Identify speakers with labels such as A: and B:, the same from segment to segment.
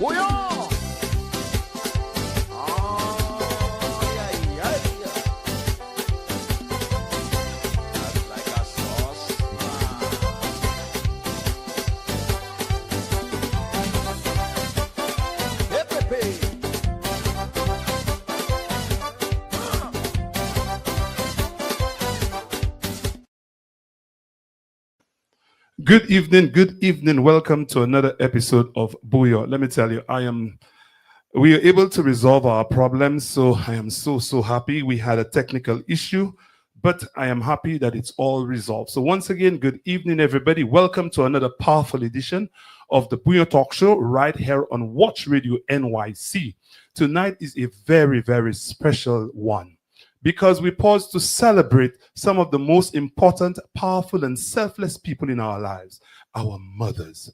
A: Bouyon! Ay, ay, ay. That's like a sauce. Hey, Pepe.
B: Good evening, good evening. Welcome to another episode of Bouyon. Let me tell you, we are able to resolve our problems, so I am so happy. We had a technical issue, but I am happy that it's all resolved. So once again, good evening, everybody. Welcome to another powerful edition of the Bouyon Talkshow right here on Watch Radio NYC. Tonight is a very special one, because we pause to celebrate some of the most important, powerful, and selfless people in our lives, our mothers.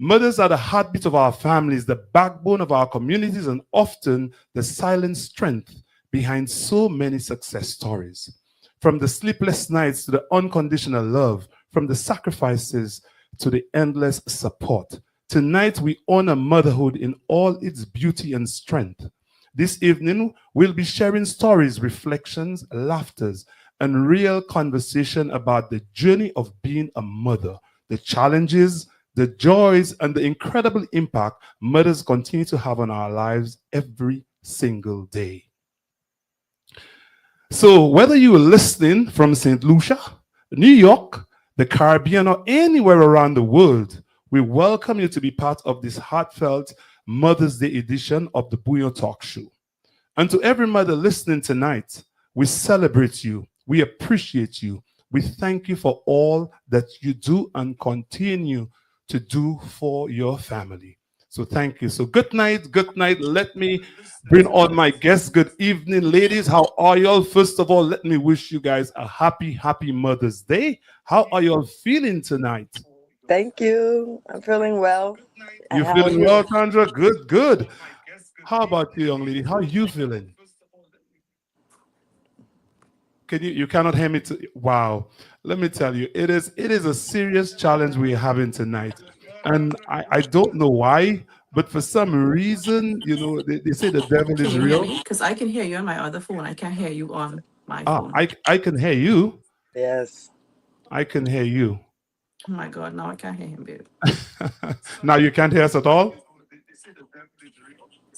B: Mothers are the heartbeat of our families, the backbone of our communities, and often the silent strength behind so many success stories. From the sleepless nights to the unconditional love, from the sacrifices to the endless support. Tonight, we honor motherhood in all its beauty and strength. This evening, we'll be sharing stories, reflections, laughters, and real conversation about the journey of being a mother, the challenges, the joys, and the incredible impact mothers continue to have on our lives every single day. So, whether you are listening from St. Lucia, New York, the Caribbean, or anywhere around the world, we welcome you to be part of this heartfelt Mother's Day edition of the Bouyon Talk Show. And to every mother listening tonight, we celebrate you, we appreciate you, we thank you for all that you do and continue to do for your family. So thank you. So good night, good night. Let me bring on my guests. Good evening, ladies. How are y'all? First of all, let me wish you guys a happy Mother's Day. How are y'all feeling tonight?
C: Thank you. I'm feeling well. And
B: You
C: how are
B: feeling
C: you?
B: well, Sandra? Good, good. How about you, young lady? How are you feeling? Can you cannot hear me? Wow. Let me tell you, it is a serious challenge we're having tonight. And I don't know why, but for some reason, they say the devil
D: Can
B: is
D: you hear
B: real.
D: me? Because I can hear you on my other phone. I can't hear you on my
B: Ah,
D: phone.
B: I can hear you.
C: Yes.
B: I can hear you.
D: Oh my God, now I can't hear him, babe.
B: Now you can't hear us at all?
D: Because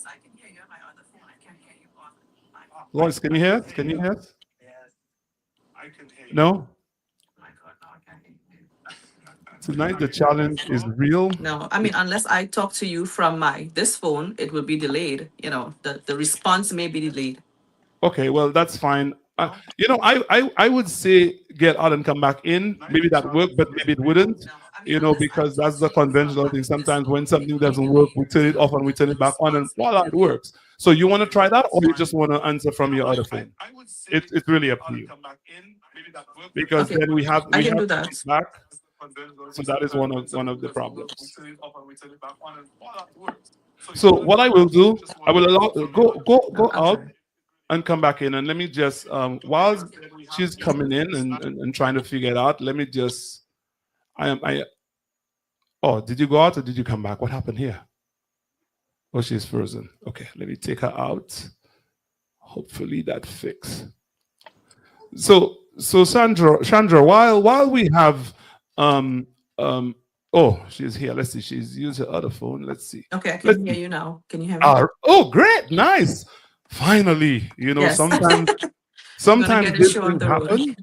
D: I can hear you on my other phone. I can't hear you on my phone.
B: Lois, can you hear us? Can you hear us? No?
D: Oh my God, now I can't hear you, babe.
B: Tonight the challenge is real.
D: No, I mean, unless I talk to you from this phone, it will be delayed. The response may be delayed.
B: Okay, well, that's fine. I would say get out and come back in. Maybe that work, but maybe it wouldn't.
D: No, I mean, unless I
B: Because
D: talk
B: that's the
D: to you from
B: conventional thing.
D: this
B: Sometimes when
D: phone, it
B: something
D: may
B: doesn't work,
D: delay.
B: we turn it off and we turn it back on, and voila, it works. So you want to try that, or you just want to answer from your other phone? It's really up to you. Because
D: Okay,
B: then we have
D: I can do that.
B: feedback. So that is one of the problems. So what I will do, I will allow
D: No,
B: go
D: I'll
B: out
D: try.
B: and come back in, and let me just while she's coming in and trying to figure it out, let me just I oh, did you go out or did you come back? What happened here? Oh, she's frozen. Okay, let me take her out. Hopefully that fix. So Chandra, while we have um um oh, she's here. Let's see. She's used her other phone. Let's see.
D: Okay, I
B: Let's
D: can hear
B: see.
D: you now. Can you hear me?
B: Oh, great, nice. Finally,
D: Yes.
B: sometimes
D: We're gonna get this
B: these
D: show on
B: things
D: the road.
B: happen,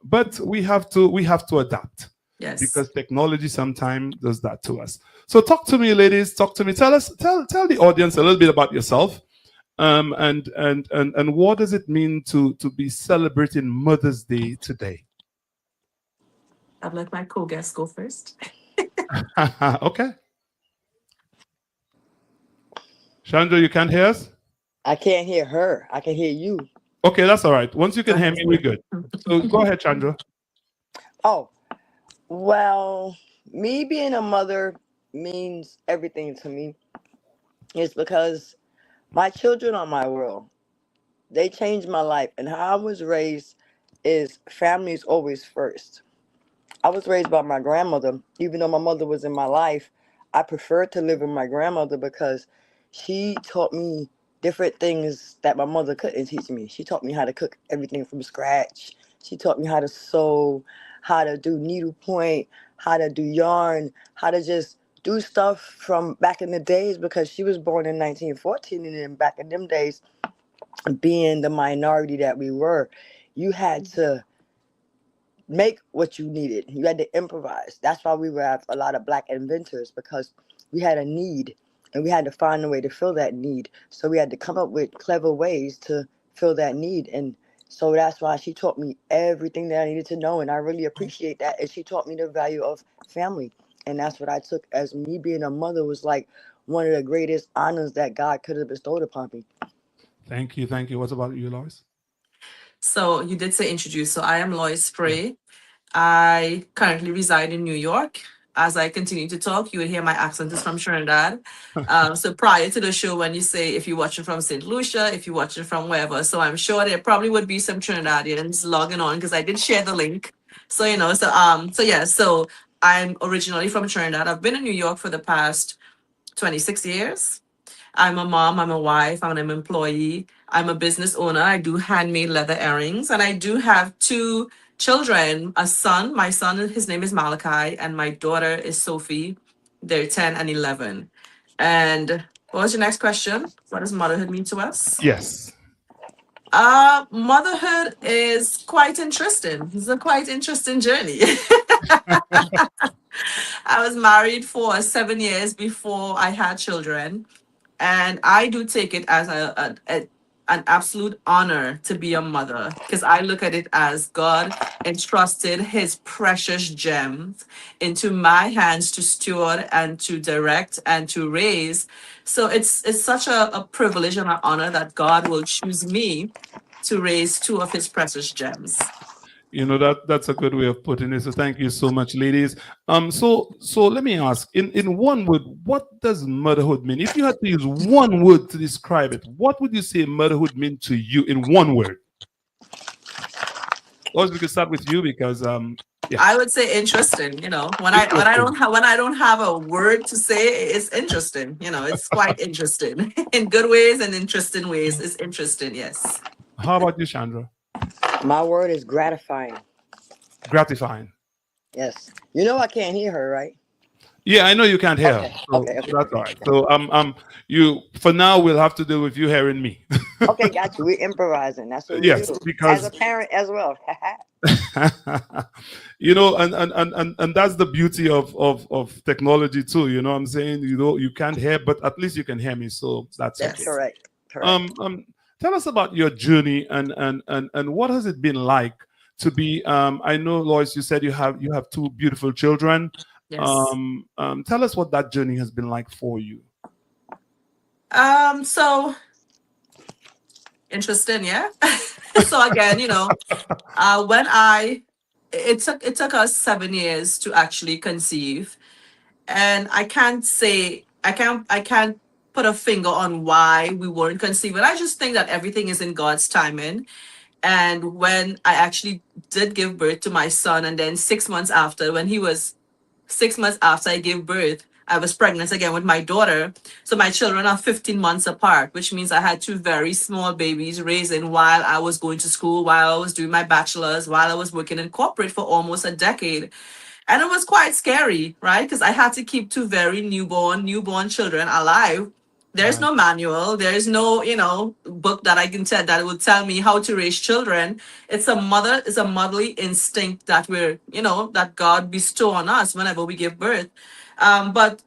B: but we have to adapt,
D: Yes.
B: because technology sometimes does that to us. So talk to me, ladies. Talk to me. Tell the audience a little bit about yourself. And what does it mean to be celebrating Mother's Day today?
D: I'd like my co-guest go first.
B: Okay, Chandra, you can't hear us.
C: I can't hear her. I can hear you.
B: Okay, that's all right. Once you
D: Go
B: can hear
D: ahead.
B: me, we're good. So go ahead, Chandra.
C: Oh, well, me being a mother means everything to me. It's because my children are my world. They changed my life. And how I was raised is family is always first. I was raised by my grandmother. Even though my mother was in my life, I preferred to live with my grandmother because she taught me different things that my mother couldn't teach me. She taught me how to cook everything from scratch. She taught me how to sew, how to do needlepoint, how to do yarn, how to just do stuff from back in the days because she was born in 1914, and then back in them days, being the minority that we were, you had to make what you needed. You had to improvise. That's why we were have a lot of black inventors, because we had a need and we had to find a way to fill that need. So we had to come up with clever ways to fill that need. And so that's why she taught me everything that I needed to know. And I really appreciate that. And she taught me the value of family. And that's what I took as me being a mother was like one of the greatest honors that God could have bestowed upon me.
B: Thank you. Thank you. What about you, Lois?
D: So you did say introduce. So I am Lois
B: Yeah.
D: FRAY. I currently reside in New York. As I continue to talk, you will hear my accent is from Trinidad. So prior to the show, when you say if you're watching from St. Lucia, if you're watching from wherever, so I'm sure there probably would be some Trinidadians logging on because I did share the link. So so yeah, so I'm originally from Trinidad. I've been in New York for the past 26 years. I'm a mom, I'm a wife, I'm an employee, I'm a business owner. I do handmade leather earrings, and I do have two children, a son. My son, his name is Malachi, and my daughter is Sophie. They're 10 and 11. And what was your next question? What does motherhood mean to us?
B: Yes.
D: Motherhood is quite interesting. It's a quite interesting journey. I was married for 7 years before I had children. And I do take it as an absolute honor to be a mother because I look at it as God entrusted his precious gems into my hands to steward and to direct and to raise. So it's such a privilege and an honor that God will choose me to raise two of his precious gems.
B: You know that's a good way of putting it. So thank you so much, ladies. So let me ask, in one word, what does motherhood mean? If you had to use one word to describe it, what would you say motherhood mean to you in one word? Or we could start with you because yeah,
D: I would say interesting.
B: interesting.
D: When I don't have a word to say, it's interesting. It's quite interesting in good ways and interesting ways. It's interesting, yes.
B: How about you, Chandra?
C: My word is gratifying.
B: Gratifying.
C: Yes. You know I can't hear her, right?
B: Yeah, I know you can't hear,
C: Okay.
B: so,
C: Okay.
B: so
C: Okay.
B: that's all
C: Okay.
B: right. So you for now we'll have to deal with you hearing me.
C: Okay, got you. We're improvising. That's what we do.
B: Yes,
C: As a
B: because
C: parent as well.
B: and that's the beauty of technology too. You know what I'm saying? You can't hear, but at least you can hear me, so that's okay.
D: Yes.
C: Correct. Correct.
B: Um, tell us about your journey and what has it been like to be I know, Lois, you said you have two beautiful children.
D: Yes.
B: Tell us what that journey has been like for you.
D: So interesting, yeah. So again, when it took us 7 years to actually conceive. And I can't put a finger on why we weren't conceiving. I just think that everything is in God's timing. And when I actually did give birth to my son, and then 6 months after, when he was 6 months after I gave birth, I was pregnant again with my daughter. So my children are 15 months apart, which means I had two very small babies raising while I was going to school, while I was doing my bachelor's, while I was working in corporate for almost a decade. And it was quite scary, right? Because I had to keep two very newborn children alive. There's
B: Right.
D: no manual. There is no, book that I can tell that would tell me how to raise children. It's a motherly instinct that that God bestow on us whenever we give birth. But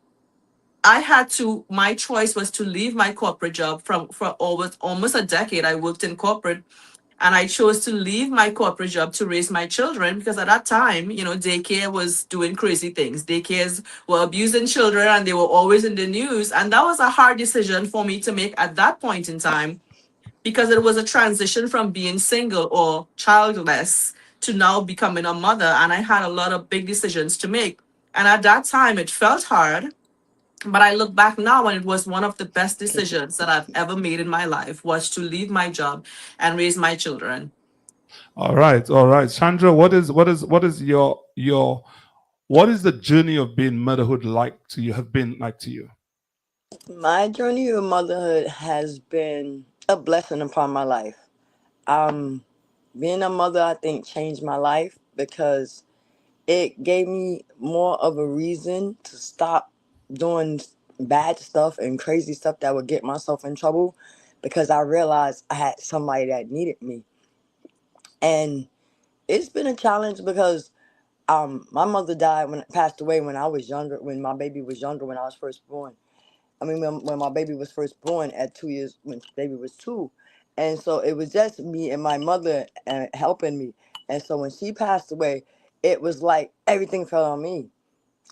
D: my choice was to leave my corporate job for almost a decade. I worked in corporate, and I chose to leave my corporate job to raise my children because at that time, daycare was doing crazy things. Daycares were abusing children and they were always in the news. And that was a hard decision for me to make at that point in time because it was a transition from being single or childless to now becoming a mother. And I had a lot of big decisions to make. And at that time, it felt hard. But I look back now and it was one of the best decisions that I've ever made in my life was to leave my job and raise my children.
B: All right, all right. Chandra, what is What is the journey of being motherhood like to you? Have been like to you?
C: My journey of motherhood has been a blessing upon my life. Um, Being a mother, I think, changed my life because it gave me more of a reason to stop doing bad stuff and crazy stuff that would get myself in trouble because I realized I had somebody that needed me. And it's been a challenge because my mother died when passed away when I was younger, when my baby was younger, when I was first born. I mean, when my baby was first born at 2 years, when baby was two. And so it was just me and my mother helping me. And so when she passed away, it was like everything fell on me.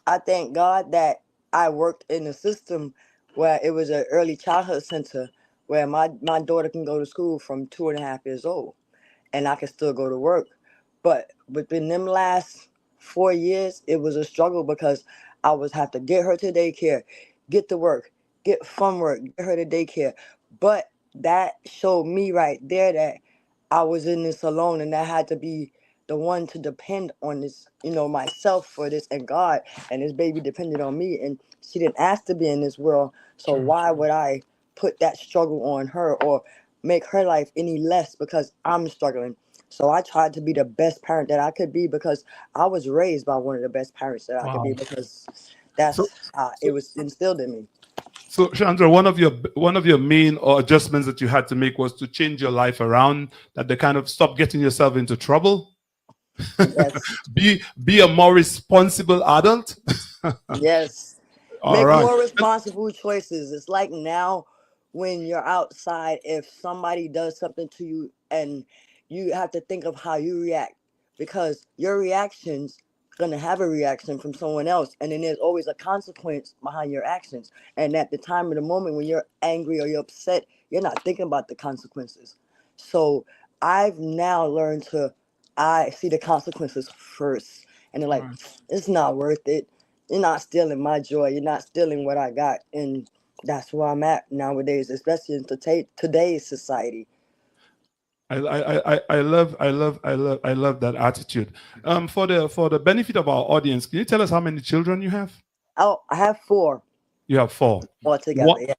C: I thank God that I worked in a system where it was an early childhood center where my daughter can go to school from 2.5 years old and I can still go to work. But within them last 4 years, it was a struggle because I was have to get her to daycare, get to work, get from work, get her to daycare. But that showed me right there that I was in this alone and I had to be the one to depend on this, myself for this and God. And this baby depended on me and she didn't ask to be in this world. So
B: Sure.
C: why would I put that struggle on her or make her life any less because I'm struggling? So I tried to be the best parent that I could be because I was raised by one of the best parents that I could be
B: Wow.
C: because
B: So,
C: that's how
B: so,
C: it was instilled in me.
B: so Chandra, one of your main or adjustments that you had to make was to change your life around, that they kind of stop getting yourself into trouble.
C: Yes.
B: Be a more responsible adult.
C: Yes.
B: All
C: Make
B: right.
C: more responsible choices. It's like now when you're outside, if somebody does something to you and you have to think of how you react because your reactions gonna have a reaction from someone else and then there's always a consequence behind your actions. And at the time of the moment when you're angry or you're upset, you're not thinking about the consequences. So I've now learned to I see the consequences first and they're
B: All
C: like,
B: right.
C: it's not worth it. You're not stealing my joy. You're not stealing what I got. And that's where I'm at nowadays, especially in today's society.
B: I love that attitude. For the benefit of our audience, can you tell us how many children you have?
C: Oh, I have four
B: You have four.
C: altogether.
B: One,
C: Yeah.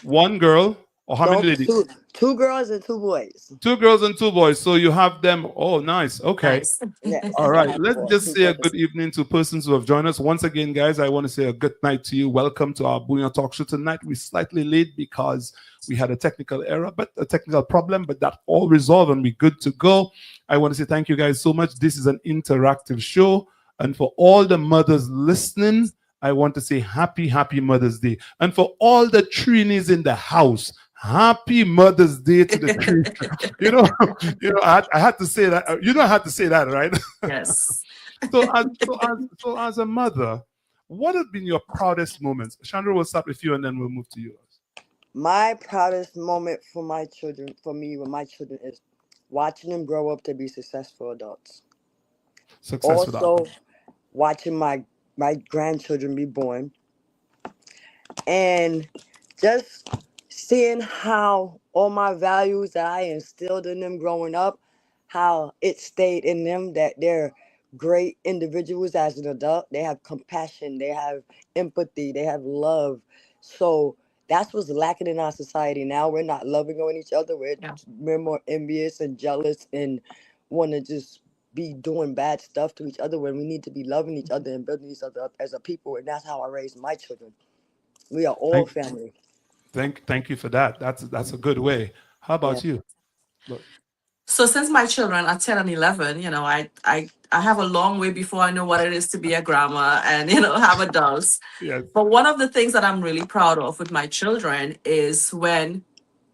B: one girl, or how many
C: No,
B: ladies?
C: two girls and two boys.
B: Two girls and two boys. So you have them. Oh, nice. Okay.
D: Nice.
B: All
C: Yes, I
B: right.
C: have
B: Let's
C: four.
B: just
C: Two
B: say a
C: brothers.
B: good evening to persons who have joined us. Once again, guys, I want to say a good night to you. Welcome to our Bouyon Talk Show tonight. We're slightly late because we had a technical error, but a technical problem, but that all resolved and we're good to go. I want to say thank you guys so much. This is an interactive show. And for all the mothers listening, I want to say happy Mother's Day. And for all the Trinis in the house, happy Mother's Day to the Trinis. You know, I had to say that. I had to say that, right?
D: Yes.
B: So as a mother, what have been your proudest moments? Chandra, we'll start with you, and then we'll move to you.
C: My proudest moment for my children, for me, with my children, is watching them grow up to be successful adults.
B: Success without.
C: Also, watching my grandchildren be born and just seeing how all my values that I instilled in them growing up, how it stayed in them, that they're great individuals as an adult. They have compassion, they have empathy, they have love. So that's what's lacking in our society now. We're not loving on each other.
D: Yeah.
C: We're more envious and jealous and want to just be doing bad stuff to each other when we need to be loving each other and building each other up as a people. And that's how I raised my children. We are all
B: Thank,
C: family.
B: thank you for that. That's a good way. How
C: Yeah.
B: about you? Look,
D: So since my children are 10 and 11, I have a long way before I know what it is to be a grandma and, have adults.
B: yes.
D: But one of the things that I'm really proud of with my children is when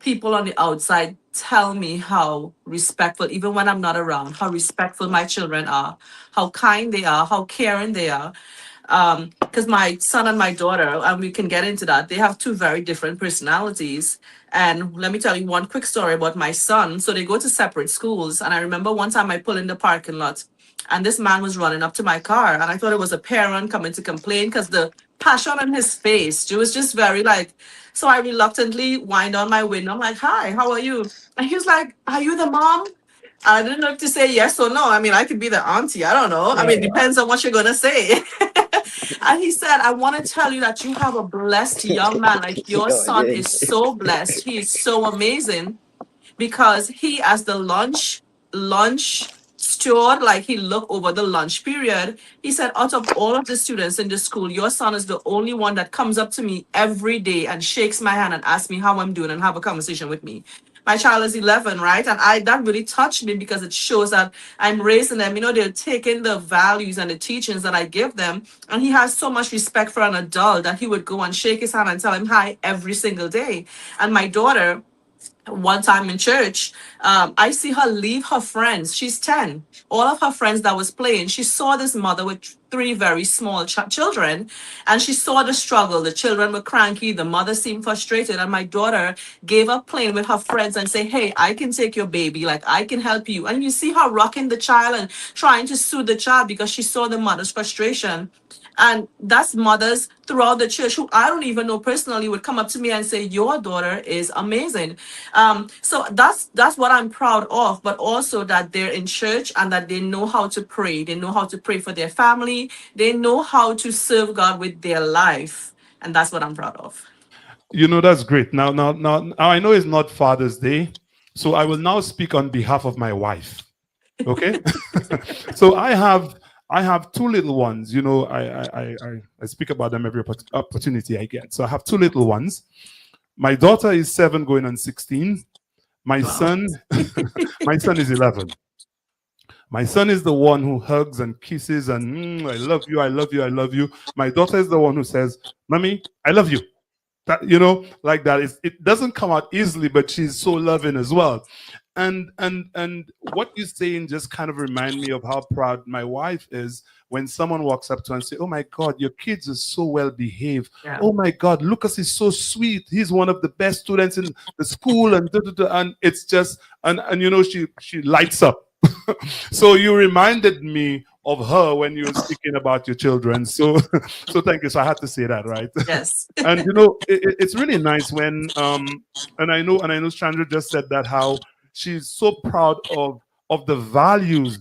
D: people on the outside tell me how respectful, even when I'm not around, how respectful my children are, how kind they are, how caring they are. Because my son and my daughter, and we can get into that, they have two very different personalities. And let me tell you one quick story about my son. So they go to separate schools, and I remember one time I pulled in the parking lot and this man was running up to my car, and I thought it was a parent coming to complain because the passion on his face, it was just very like. So I reluctantly wind on my window. I'm like, "Hi, how are you?" And he was like, "Are you the mom?" I didn't know if to say yes or no. I mean, I could be the auntie. I don't know. I mean, it depends on what you're gonna say. And he said, I want to tell you that you have a blessed young man. Like your
C: Yo, it
D: son is
C: is.
D: so blessed. He is so amazing because he, as the lunch steward, like he looked over the lunch period. He said, out of all of the students in the school, your son is the only one that comes up to me every day and shakes my hand and asks me how I'm doing and have a conversation with me. My child is 11, right? And I that really touched me because it shows that I'm raising them. You know, they're taking the values and the teachings that I give them. And he has so much respect for an adult that he would go and shake his hand and tell him hi every single day. And my daughter, one time in church, I see her leave her friends. She's 10. All of her friends that was playing, she saw this mother with three very small children, and she saw the struggle. The children were cranky, the mother seemed frustrated, and my daughter gave up playing with her friends and say, hey, I can take your baby, like I can help you. And you see her rocking the child and trying to soothe the child because she saw the mother's frustration. And that's mothers throughout the church who I don't even know personally would come up to me and say, your daughter is amazing. So that's what I'm proud of, but also that they're in church and that they know how to pray. They know how to pray for their family. They know how to serve God with their life. And that's what I'm proud of.
B: You know, that's great. Now, I know it's not Father's Day, so I will now speak on behalf of my wife. Okay. So I have two little ones. You know, I speak about them every opportunity I get. So I have two little ones. My daughter is 7 going on 16. My
D: Wow.
B: son, my son is 11. My son is the one who hugs and kisses and I love you, I love you, I love you. My daughter is the one who says, "Mommy, I love you." That, you know, like that. It doesn't come out easily, but she's so loving as well. And what you're saying just kind of remind me of how proud my wife is when someone walks up to her and say, "Oh my God, your kids are so well behaved.
D: Yeah.
B: Oh my God, Lucas is so sweet. He's one of the best students in the school." And and it's just and you know, she lights up. So you reminded me of her when you were speaking about your children. So so thank you. So I had to say that, right?
D: Yes.
B: And you know, it's really nice when and I know Chandra just said that, how she's so proud of the values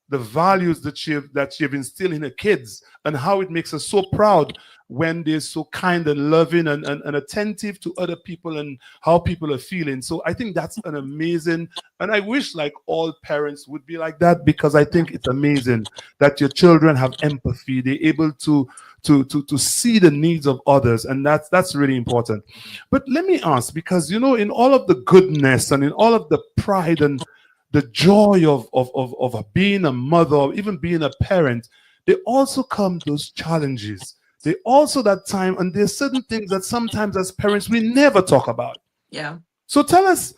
B: that she have instilled in her kids, and how it makes her so proud when they're so kind and loving and attentive to other people and how people are feeling. So I think that's an amazing, and I wish like all parents would be like that, because I think it's amazing that your children have empathy. They're able to see the needs of others, and that's really important. But let me ask, because you know, in all of the goodness and in all of the pride and the joy of being a mother or even being a parent, they also come those challenges. They also that time, and there's certain things that sometimes as parents we never talk about.
D: Yeah.
B: So tell us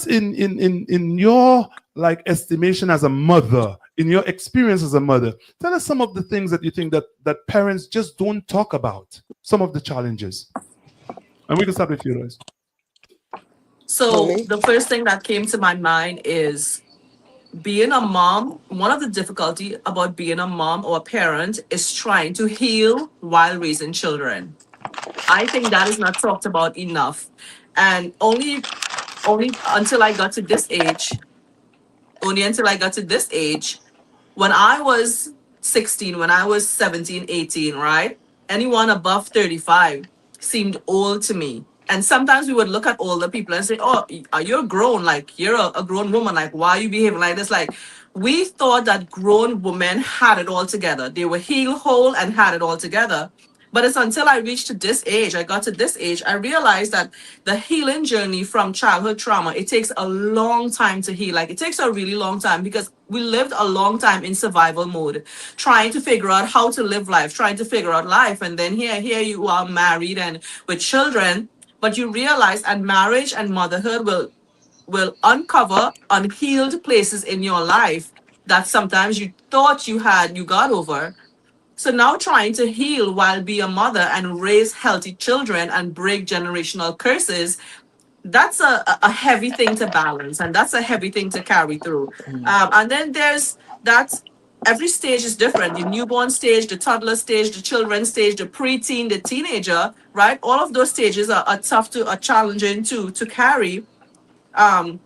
B: in your like estimation as a mother, in your experience as a mother, tell us some of the things that you think that parents just don't talk about, some of the challenges. And we can start with you, Lois.
C: For
D: So
C: me,
D: the first thing that came to my mind is being a mom. One of the difficulty about being a mom or a parent is trying to heal while raising children. I think that is not talked about enough. And only until I got to this age, only until I got to this age, when I was 16, when I was 17, 18, right? Anyone above 35 seemed old to me. And sometimes we would look at older people and say, oh, you're grown. Like, you're a grown woman. Like, why are you behaving like this? Like, we thought that grown women had it all together. They were heel whole and had it all together. But it's until I reached to this age, I got to this age, I realized that the healing journey from childhood trauma, it takes a long time to heal. Like it takes a really long time because we lived a long time in survival mode, trying to figure out how to live life, trying to figure out life. And then here you are married and with children, but you realize and marriage and motherhood will uncover unhealed places in your life that sometimes you thought you got over. So now trying to heal while be a mother and raise healthy children and break generational curses, that's a heavy thing to balance and that's a heavy thing to carry through. And then there's that every stage is different. The newborn stage, the toddler stage, the children stage, the preteen, the teenager, right? All of those stages are tough to are challenging to carry. Um,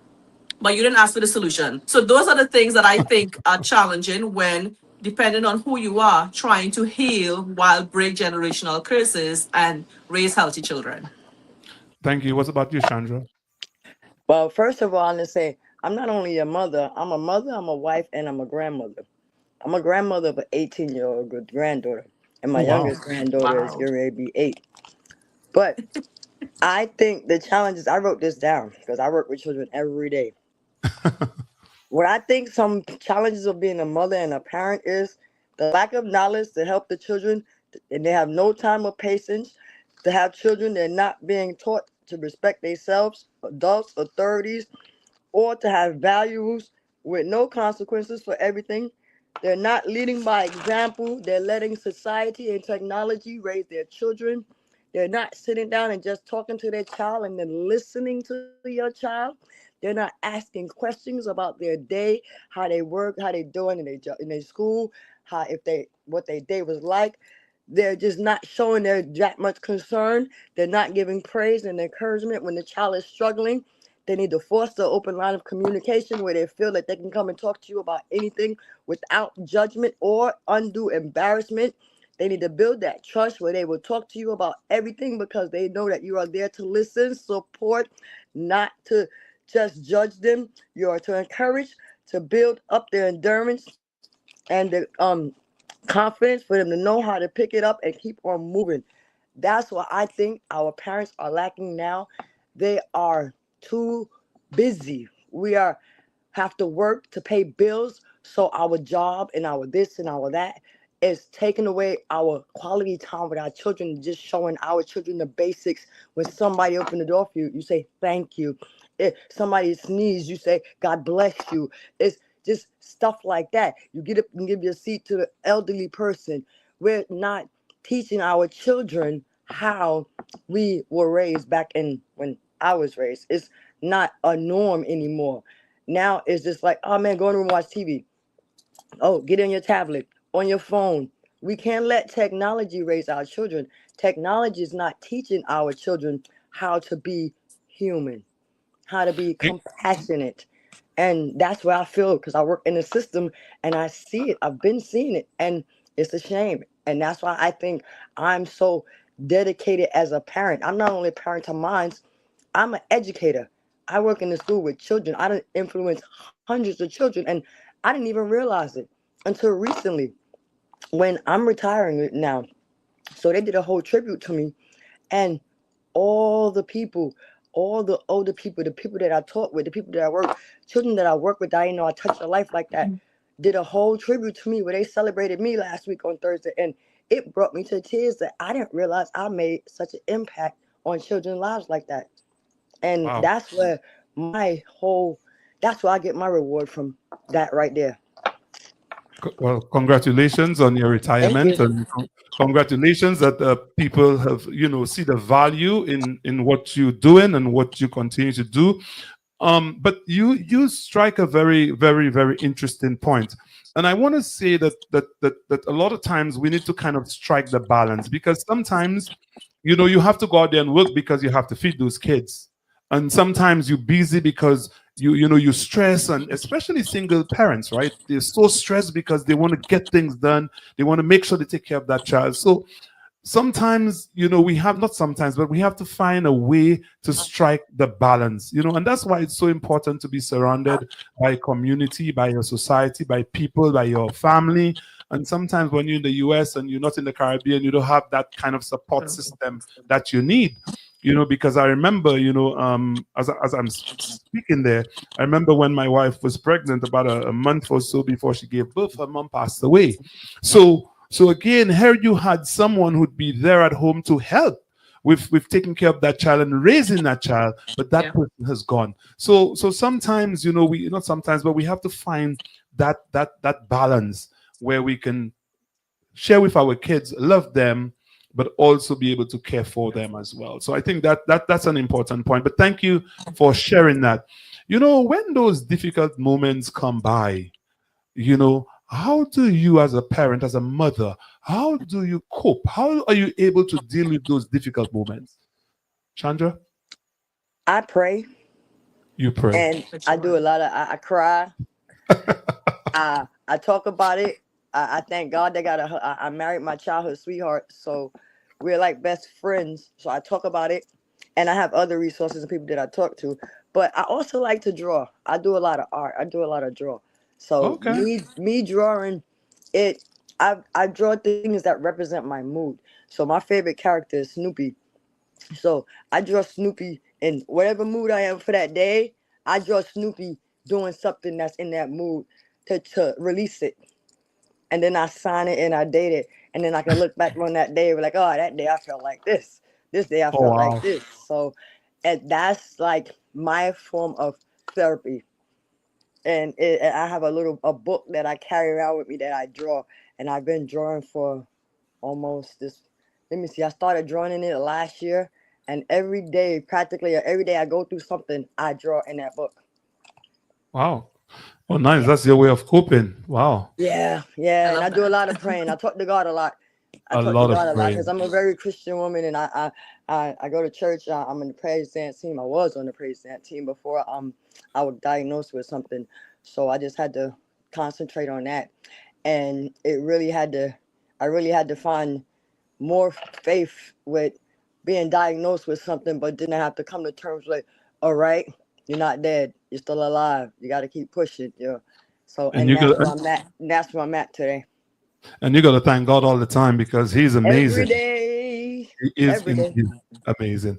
D: but you didn't ask for the solution. So those are the things that I think are challenging when, depending on who you are, trying to heal while break generational curses and raise healthy children.
B: Thank you. What about you, Chandra?
C: Well, first of all, I'm gonna say I'm not only a mother. I'm a mother. I'm a wife, and I'm a grandmother. I'm a grandmother of an 18-year-old granddaughter, and
B: Oh,
C: my
B: wow.
C: youngest granddaughter is
D: Wow.
C: getting ready to be 8. But I think the challenges. I wrote this down because I work with children every day. What I think some challenges of being a mother and a parent is the lack of knowledge to help the children, and they have no time or patience to have children. They're not being taught to respect themselves, adults, authorities, or to have values with no consequences for everything. They're not leading by example. They're letting society and technology raise their children. They're not sitting down and just talking to their child and then listening to your child. They're not asking questions about their day, how they work, how they doing in their school, how if they what their day was like. They're just not showing their that much concern. They're not giving praise and encouragement when the child is struggling. They need to foster an open line of communication where they feel that they can come and talk to you about anything without judgment or undue embarrassment. They need to build that trust where they will talk to you about everything because they know that you are there to listen, support, not to just judge them. You are to encourage, to build up their endurance and the confidence for them to know how to pick it up and keep on moving. That's what I think our parents are lacking now. They are too busy. We are have to work to pay bills, so our job and our this and our that is taking away our quality time with our children, just showing our children the basics. When somebody open the door for you, you say thank you. If somebody sneezes, you say God bless you. It's just stuff like that. You get up and give your seat to the elderly person. We're not teaching our children how we were raised back in when I was raised. It's not a norm anymore. Now it's just like, oh man, go in the room and watch TV. Oh, get on your tablet, on your phone. We can't let technology raise our children. Technology is not teaching our children how to be human, how to be compassionate. And that's where I feel because I work in the system and I see it. I've been seeing it and it's a shame. And that's why I think I'm so dedicated as a parent. I'm not only a parent to minds, I'm an educator. I work in the school with children. I done influence hundreds of children and I didn't even realize it until recently when I'm retiring now. So they did a whole tribute to me and all the people, all the older people, the people that I taught with, the people that I work, children that I work with, that I didn't know I touched their life like that, did a whole tribute to me where they celebrated me last week on Thursday. And it brought me to tears that I didn't realize I made such an impact on children's lives like that. And
B: Wow.
C: that's where that's where I get my reward from that right there.
B: Well, congratulations on your
C: Thank you.
B: retirement, and congratulations that people have, see the value in what you're doing and what you continue to do. But you strike a very, very, very interesting point, and I want to say that a lot of times we need to kind of strike the balance because sometimes, you have to go out there and work because you have to feed those kids, and sometimes you're busy because you stress, and especially single parents, right? They're so stressed because they want to get things done. They want to make sure they take care of that child. So sometimes we have not sometimes but we have to find a way to strike the balance, and that's why it's so important to be surrounded by community, by your society, by people, by your family. And sometimes when you're in the US and you're not in the Caribbean, you don't have that kind of support system that you need, because I remember, as I'm speaking there, I remember when my wife was pregnant about a month or so before she gave birth, her mom passed away. So again, here you had someone who'd be there at home to help with taking care of that child and raising that child, but that
D: Yeah.
B: person has gone. So sometimes, we not sometimes, but we have to find that balance where we can share with our kids, love them, but also be able to care for them as well. So I think that's an important point. But thank you for sharing that. When those difficult moments come by, how do you as a parent, as a mother, how do you cope? How are you able to deal with those difficult moments? Chandra?
C: I pray.
B: You pray.
C: And
D: Which
C: I do a
D: one?
C: lot of I cry. I talk about it. I thank God they got I married my childhood sweetheart, so we're like best friends. So I talk about it, and I have other resources and people that I talk to. But I also like to draw. I do a lot of art. I do a lot of draw. So
B: Okay.
C: me drawing it, I draw things that represent my mood. So my favorite character is Snoopy. So I draw Snoopy in whatever mood I am for that day. I draw Snoopy doing something that's in that mood to release it. And then I sign it and I date it. And then I can look back on that day and be like, oh, that day I felt like this. This day I
B: Oh
C: felt like
B: wow.
C: this. So and that's like my form of therapy. And I have a book that I carry around with me that I draw. And I've been drawing for almost this. Let me see. I started drawing in it last year, and every day, practically every day, I go through something. I draw in that book.
B: Wow. Oh, nice.
C: Yeah,
B: That's your way of coping. Wow.
C: yeah,
D: I
C: yeah. And I
D: love
C: do a
D: that.
C: lot of praying. I talk to God a lot. I
B: A
C: talk to
B: lot of
C: God a lot because
B: praying.
C: I'm a very Christian woman, and I go to church. I'm in the praise dance team. I was on the praise dance team before I was diagnosed with something, so I just had to concentrate on that, and it really had to. I really had to find more faith with being diagnosed with something, but then I have to come to terms with, all right, you're not dead, you're still alive. You got to keep pushing, So,
B: And
C: and
B: you
C: that's
B: got
C: where I'm at. That's where I'm at today.
B: and you got to thank God all the time because He's
C: Every
B: amazing.
C: day,
B: He is
C: every day,
B: indeed amazing.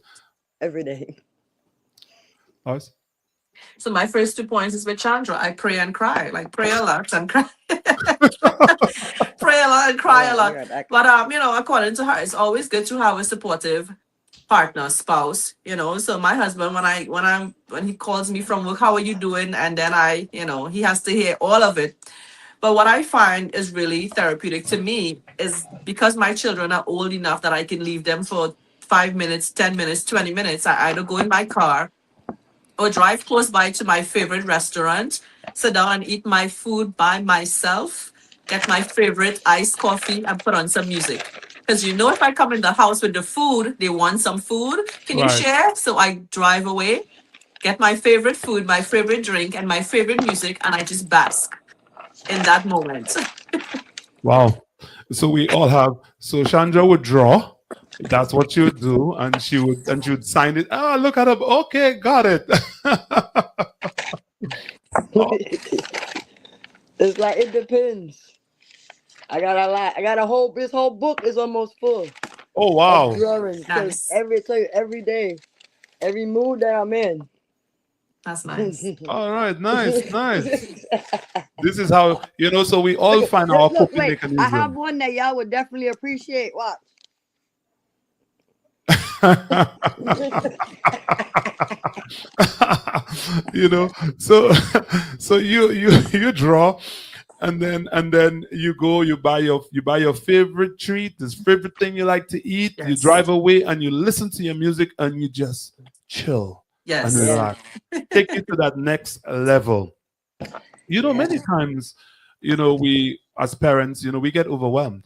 C: every day.
B: Us?
D: So my first 2 points is with Chandra. I pray and cry, like pray a lot and cry, pray a lot and cry a
C: Oh, I
D: lot.
C: got that.
D: But according to her, it's always good to have a supportive partner, spouse. So my husband, when he calls me from work, how are you doing? And then he has to hear all of it. But what I find is really therapeutic to me is because my children are old enough that I can leave them for 5 minutes, 10 minutes, 20 minutes. I either go in my car or drive close by to my favorite restaurant, sit down and eat my food by myself, get my favorite iced coffee, and put on some music. Because if I come in the house with the food, they want some food. Can you
B: Right.
D: share? So I drive away, get my favorite food, my favorite drink, and my favorite music, and I just bask in that moment.
B: Wow. So we all have. So Chandra would draw. That's what she would do, and she would sign it. Ah, look at her. Okay, got it. Oh,
C: It's like it depends. I got a lot. I got a whole. This whole book is almost full
B: oh
C: of
B: wow.
C: drawings because
D: Nice.
C: every day, every mood that I'm in.
D: That's nice.
B: All right, nice, nice. This is how So we all
C: Look,
B: find our
C: look,
B: coping
C: wait. I have
B: mechanism.
C: one that y'all would definitely appreciate. Watch.
B: you know so so you draw, and then you buy your favorite treat, this favorite thing you like to eat, you
D: Yes.
B: drive away and you listen to your music and you just chill and
D: Yes.
C: Yeah,
B: relax, take you to that next level.
C: yeah,
B: Many times, we as parents, we get overwhelmed,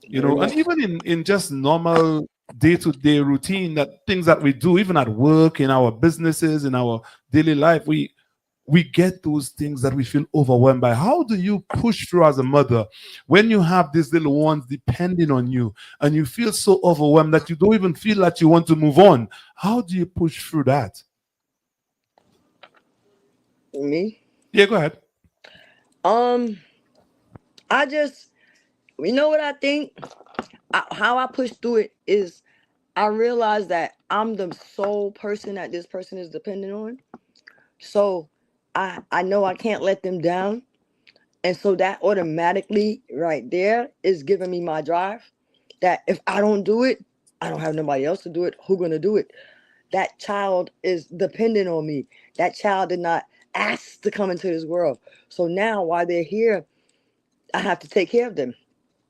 C: very
B: and
C: much.
B: even in just normal day-to-day routine, that things that we do, even at work, in our businesses, in our daily life, we get those things that we feel overwhelmed by. How do you push through as a mother when you have these little ones depending on you and you feel so overwhelmed that you don't even feel that you want to move on? How do you push through that?
C: Me.
B: Yeah, go ahead.
C: Um, I just, what I think. How I push through it is I realize that I'm the sole person that this person is dependent on. So I know I can't let them down. And so that automatically right there is giving me my drive. That if I don't do it, I don't have nobody else to do it. Who gonna do it? That child is dependent on me. That child did not ask to come into this world. So now while they're here, I have to take care of them.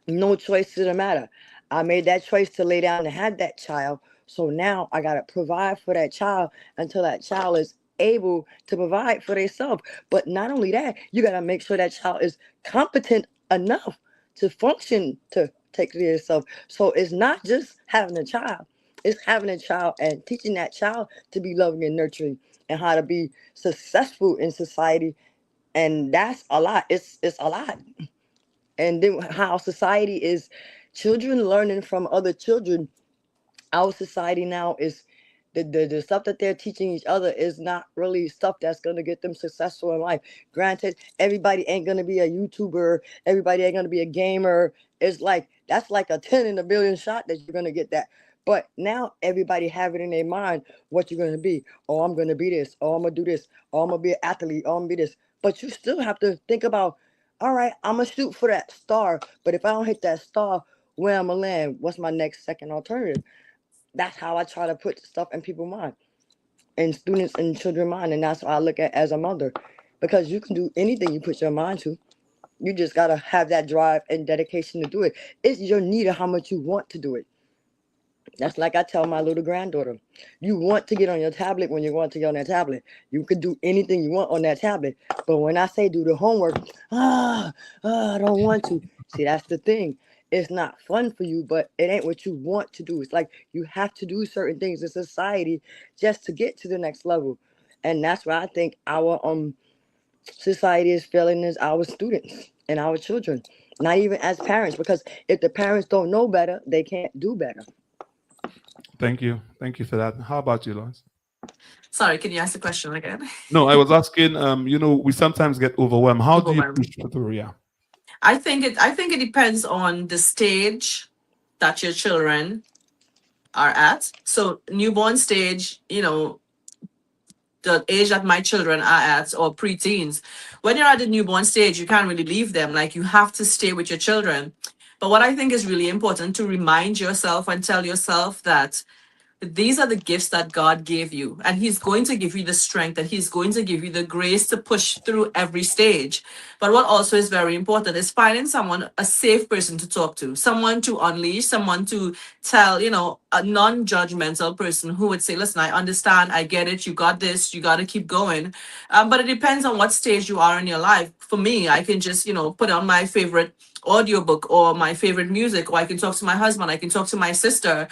C: No choice to the matter. I made that choice to lay down and have that child. So now I gotta provide for that child until that child is able to provide for themselves. But not only that, you gotta make sure that child is competent enough to function to take care of yourself. So it's not just having a child, it's having a child and teaching that child to be loving and nurturing. and how to be successful in society. And that's a lot. It's a lot. And then how society is, children learning from other children. Our society now is, the stuff that they're teaching each other is not really stuff that's going to get them successful in life. Granted, everybody ain't going to be a YouTuber, everybody ain't going to be a gamer. It's like, that's like a 10 in a billion shot that you're going to get that. But now everybody have it in their mind what you're going to be. Oh, I'm going to be this. Oh, I'm going to do this. Oh, I'm going to be an athlete. Oh, I'm going to be this. But you still have to think about, all right, I'm going to shoot for that star. But if I don't hit that star, where I'm going to land? What's my next second alternative? That's how I try to put stuff in people's mind, and students and children's mind. And that's what I look at as a mother. Because you can do anything you put your mind to. You just gotta have that drive and dedication to do it. It's your need of how much you want to do it. That's like I tell my little granddaughter. You want to get on your tablet when you want to get on that tablet. You could do anything you want on that tablet. But when I say do the homework, I don't want to. See, that's the thing. It's not fun for you, but it ain't what you want to do. It's like you have to do certain things in society just to get to the next level. And that's why I think our society is failing, is our students and our children. Not even as parents, because if the parents don't know better, they can't do better.
B: Thank you. Thank you for that. How about you, Lois?
D: Sorry, can you ask the question again?
B: No, I was asking, we sometimes get overwhelmed. How do you
D: Overwhelmed.
B: push through? Yeah.
D: I think it depends on the stage that your children are at. So newborn stage, the age that my children are at, or preteens. When you're at the newborn stage, you can't really leave them. Like, you have to stay with your children. But what I think is really important to remind yourself and tell yourself that these are the gifts that God gave you, and He's going to give you the strength, and He's going to give you the grace to push through every stage. But what also is very important is finding someone, a safe person to talk to, someone to unleash, someone to tell, a non judgmental person who would say, listen, I understand, I get it, you got this, you got to keep going. But it depends on what stage you are in your life. For me, I can just, put on my favorite audiobook or my favorite music, or I can talk to my husband, I can talk to my sister.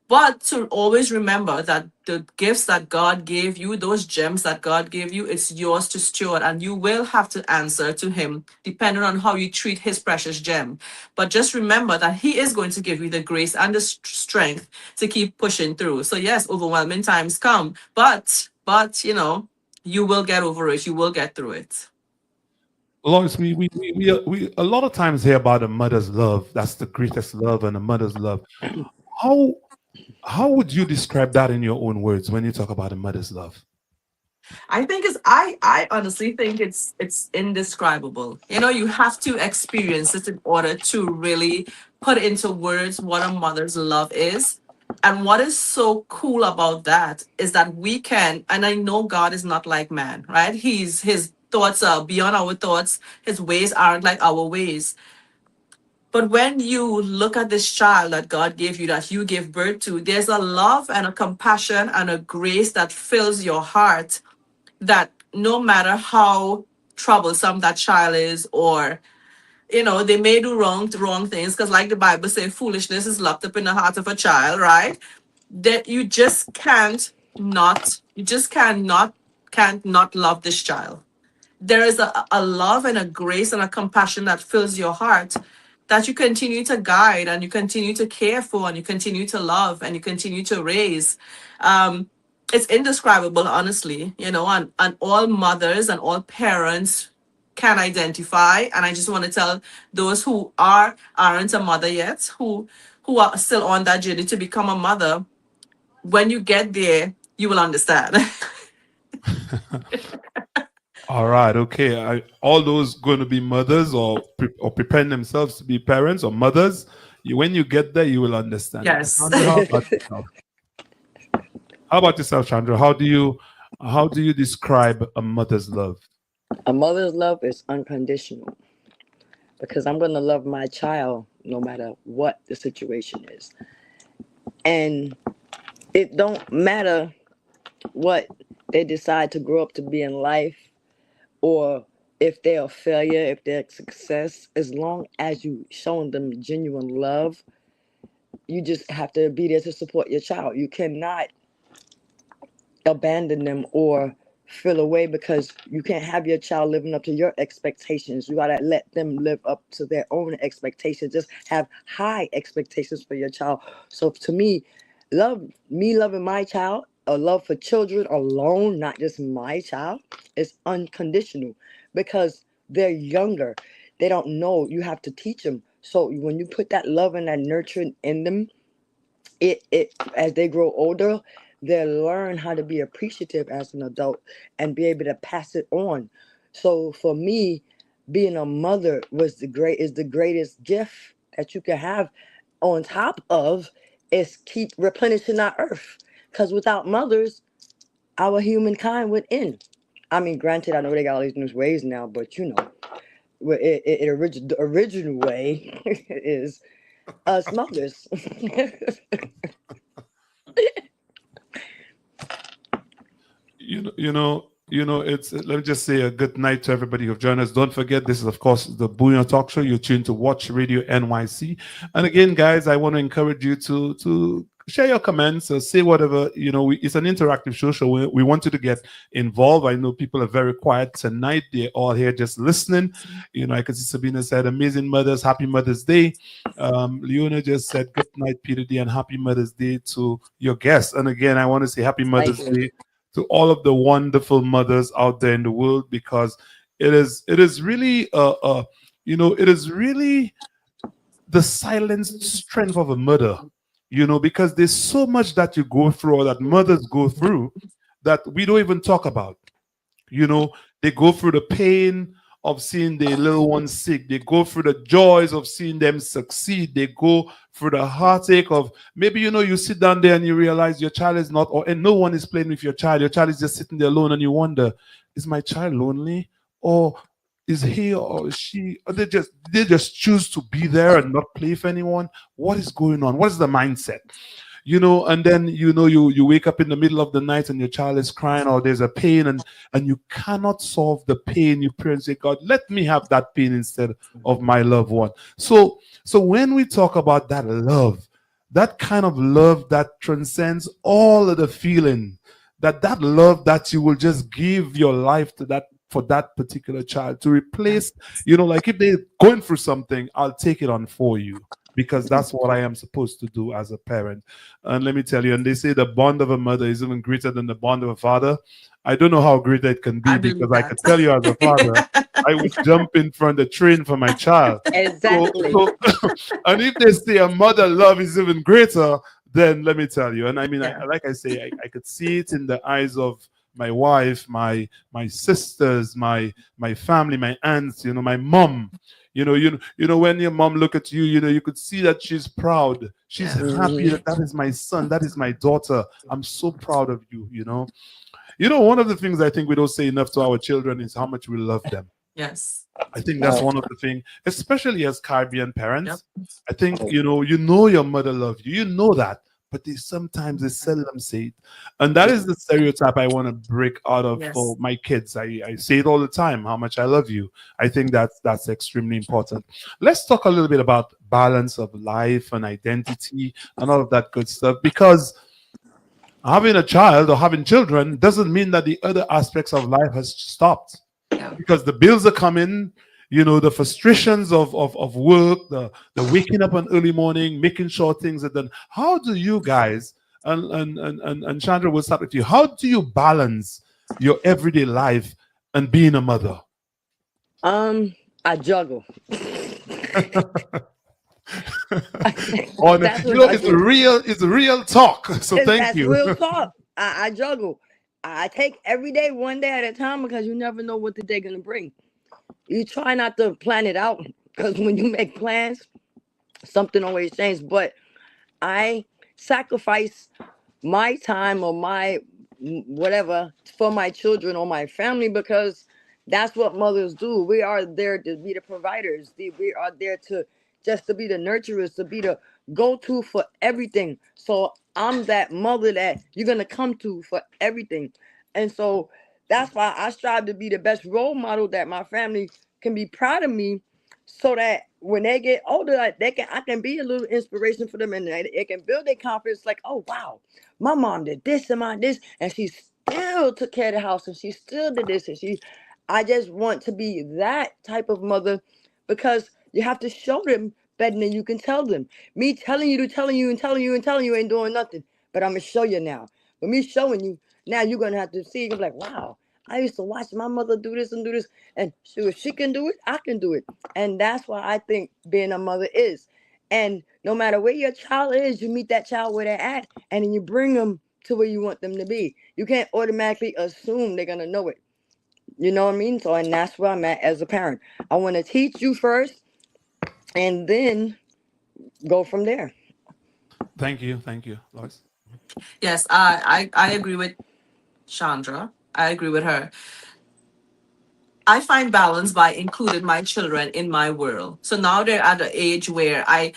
D: But to always remember that the gifts that God gave you, those gems that God gave you, it's yours to steward, and you will have to answer to Him depending on how you treat His precious gem. But just remember that He is going to give you the grace and the strength to keep pushing through. So yes, overwhelming times come, but you will get over it. You will get through it.
B: Lois, we a lot of times hear about a mother's love. That's the greatest love, and a mother's love. How how would you describe that in your own words when you talk about a mother's love?
D: I honestly think it's indescribable. You have to experience it in order to really put into words what a mother's love is. And what is so cool about that is that we can, and I know God is not like man, right? His thoughts are beyond our thoughts, his ways aren't like our ways. But when you look at this child that God gave you, that you gave birth to, there's a love and a compassion and a grace that fills your heart, that no matter how troublesome that child is, or they may do wrong things, because like the Bible says, foolishness is locked up in the heart of a child, right? That you just can't not love this child. There is a love and a grace and a compassion that fills your heart, that you continue to guide, and you continue to care for, and you continue to love, and you continue to raise. It's indescribable, honestly, and all mothers and all parents can identify. And I just want to tell those who aren't a mother yet, who are still on that journey to become a mother, when you get there, you will understand.
B: All right, okay. All those going to be mothers, or preparing themselves to be parents or mothers, when you get there, you will understand.
D: Yes.
B: Chandra, how about yourself? How about yourself, Chandra? How do you describe a mother's love?
C: A mother's love is unconditional, because I'm going to love my child no matter what the situation is. And it don't matter what they decide to grow up to be in life, or if they're a failure, if they're a success. As long as you showing them genuine love, you just have to be there to support your child. You cannot abandon them or feel away because you can't have your child living up to your expectations. You gotta let them live up to their own expectations. Just have high expectations for your child. So to me loving my child, a love for children alone, not just my child, is unconditional because they're younger. They don't know. You have to teach them. So when you put that love and that nurturing in them, it as they grow older, they'll learn how to be appreciative as an adult and be able to pass it on. So for me, being a mother is the greatest gift that you can have. On top of is keep replenishing our earth, because without mothers, our humankind would end. I mean, granted, I know they got all these new ways now, but the original way is us mothers.
B: It's let me just say a good night to everybody who've joined us. Don't forget, this is of course the Bouyon Talk Show. You're tuned to Watch Radio NYC. And again, guys, I want to encourage you to share your comments or say whatever. It's an interactive show, so we want you to get involved. I know people are very quiet tonight. They're all here just listening. I can see Sabina said, amazing mothers, happy Mother's Day. Leona just said, good night, Peter D, and happy Mother's Day to your guests. And again, I want to say happy Mother's
C: Thank you.
B: Day to all of the wonderful mothers out there in the world, because it is really it is really the silent strength of a mother, because there's so much that you go through or that mothers go through that we don't even talk about. They go through the pain of seeing their little ones sick. They go through the joys of seeing them succeed. They go through the heartache of maybe, you sit down there and you realize your child is not, and no one is playing with your child. Your child is just sitting there alone and you wonder, is my child lonely? Or is he or is she, or they just choose to be there and not play with anyone? What is going on? What is the mindset? And then you wake up in the middle of the night and your child is crying or there's a pain, and you cannot solve the pain. You pray and say, God, let me have that pain instead of my loved one. So when we talk about that love, that kind of love that transcends all of the feeling, that love that you will just give your life to that, for that particular child, to replace, like if they're going through something, I'll take it on for you, because that's what I am supposed to do as a parent. And let me tell you, and they say the bond of a mother is even greater than the bond of a father. I don't know how great that can be,
D: I
B: because
D: believe
B: I could tell you as a father, I would jump in front of the train for my child.
C: Exactly.
B: And if they say a mother love is even greater, then let me tell you. And I mean,
D: Yeah.
B: like I say, I could see it in the eyes of my wife, my sisters, my family, my aunts, my mom. When your mom look at you, you could see that she's proud. She's
D: Yeah.
B: happy that is my son, that is my daughter. I'm so proud of you. One of the things I think we don't say enough to our children is how much we love them.
D: Yes.
B: I think that's
C: Right.
B: one of the things, especially as Caribbean
D: Yep.
B: parents. I think your mother loves you. You know that, but they seldom say it, and that is the stereotype I want to break out of for
D: Yes.
B: my kids. I say it all the time, how much I love you. I think that's extremely important. Let's talk a little bit about balance of life and identity and all of that good stuff, because having a child or having children doesn't mean that the other aspects of life has stopped,
D: Yeah.
B: because the bills are coming, the frustrations of work, the waking up on early morning, making sure things are done. How do you guys, and Chandra, will start with you, how do you balance your everyday life and being a mother?
C: I juggle.
B: On
C: That's what I do.
B: it's real talk. So thank
C: That's
B: you.
C: real talk. I juggle. I take every day one day at a time, because you never know what the day gonna bring. You try not to plan it out, because when you make plans, something always changes. But I sacrifice my time or my whatever for my children or my family, because that's what mothers do. We are there to be the providers. We are there to just to be the nurturers, to be the go-to for everything. So I'm that mother that you're gonna come to for everything. And so that's why I strive to be the best role model that my family can be proud of me, so that when they get older, I can be a little inspiration for them, and it can build their confidence. Like, oh wow, my mom did this and my this, and she's still took care of the house, and she still did this, and she. I just want to be that type of mother, because you have to show them better than you can tell them. Me telling you to telling you and telling you and telling you ain't doing nothing. But I'm gonna show you now. But me showing you now, you're gonna have to see. You're like, wow, I used to watch my mother do this and do this, and shoot, if she can do it, I can do it. And that's why I think being a mother is. And no matter where your child is, you meet that child where they're at, and then you bring them to where you want them to be. You can't automatically assume they're gonna know it. You know what I mean? So, and that's where I'm at as a parent. I want to teach you first, and then go from there.
B: Thank you, Lois.
D: Yes, I agree with Chandra. I agree with her. I find balance by including my children in my world. So now they're at the age where I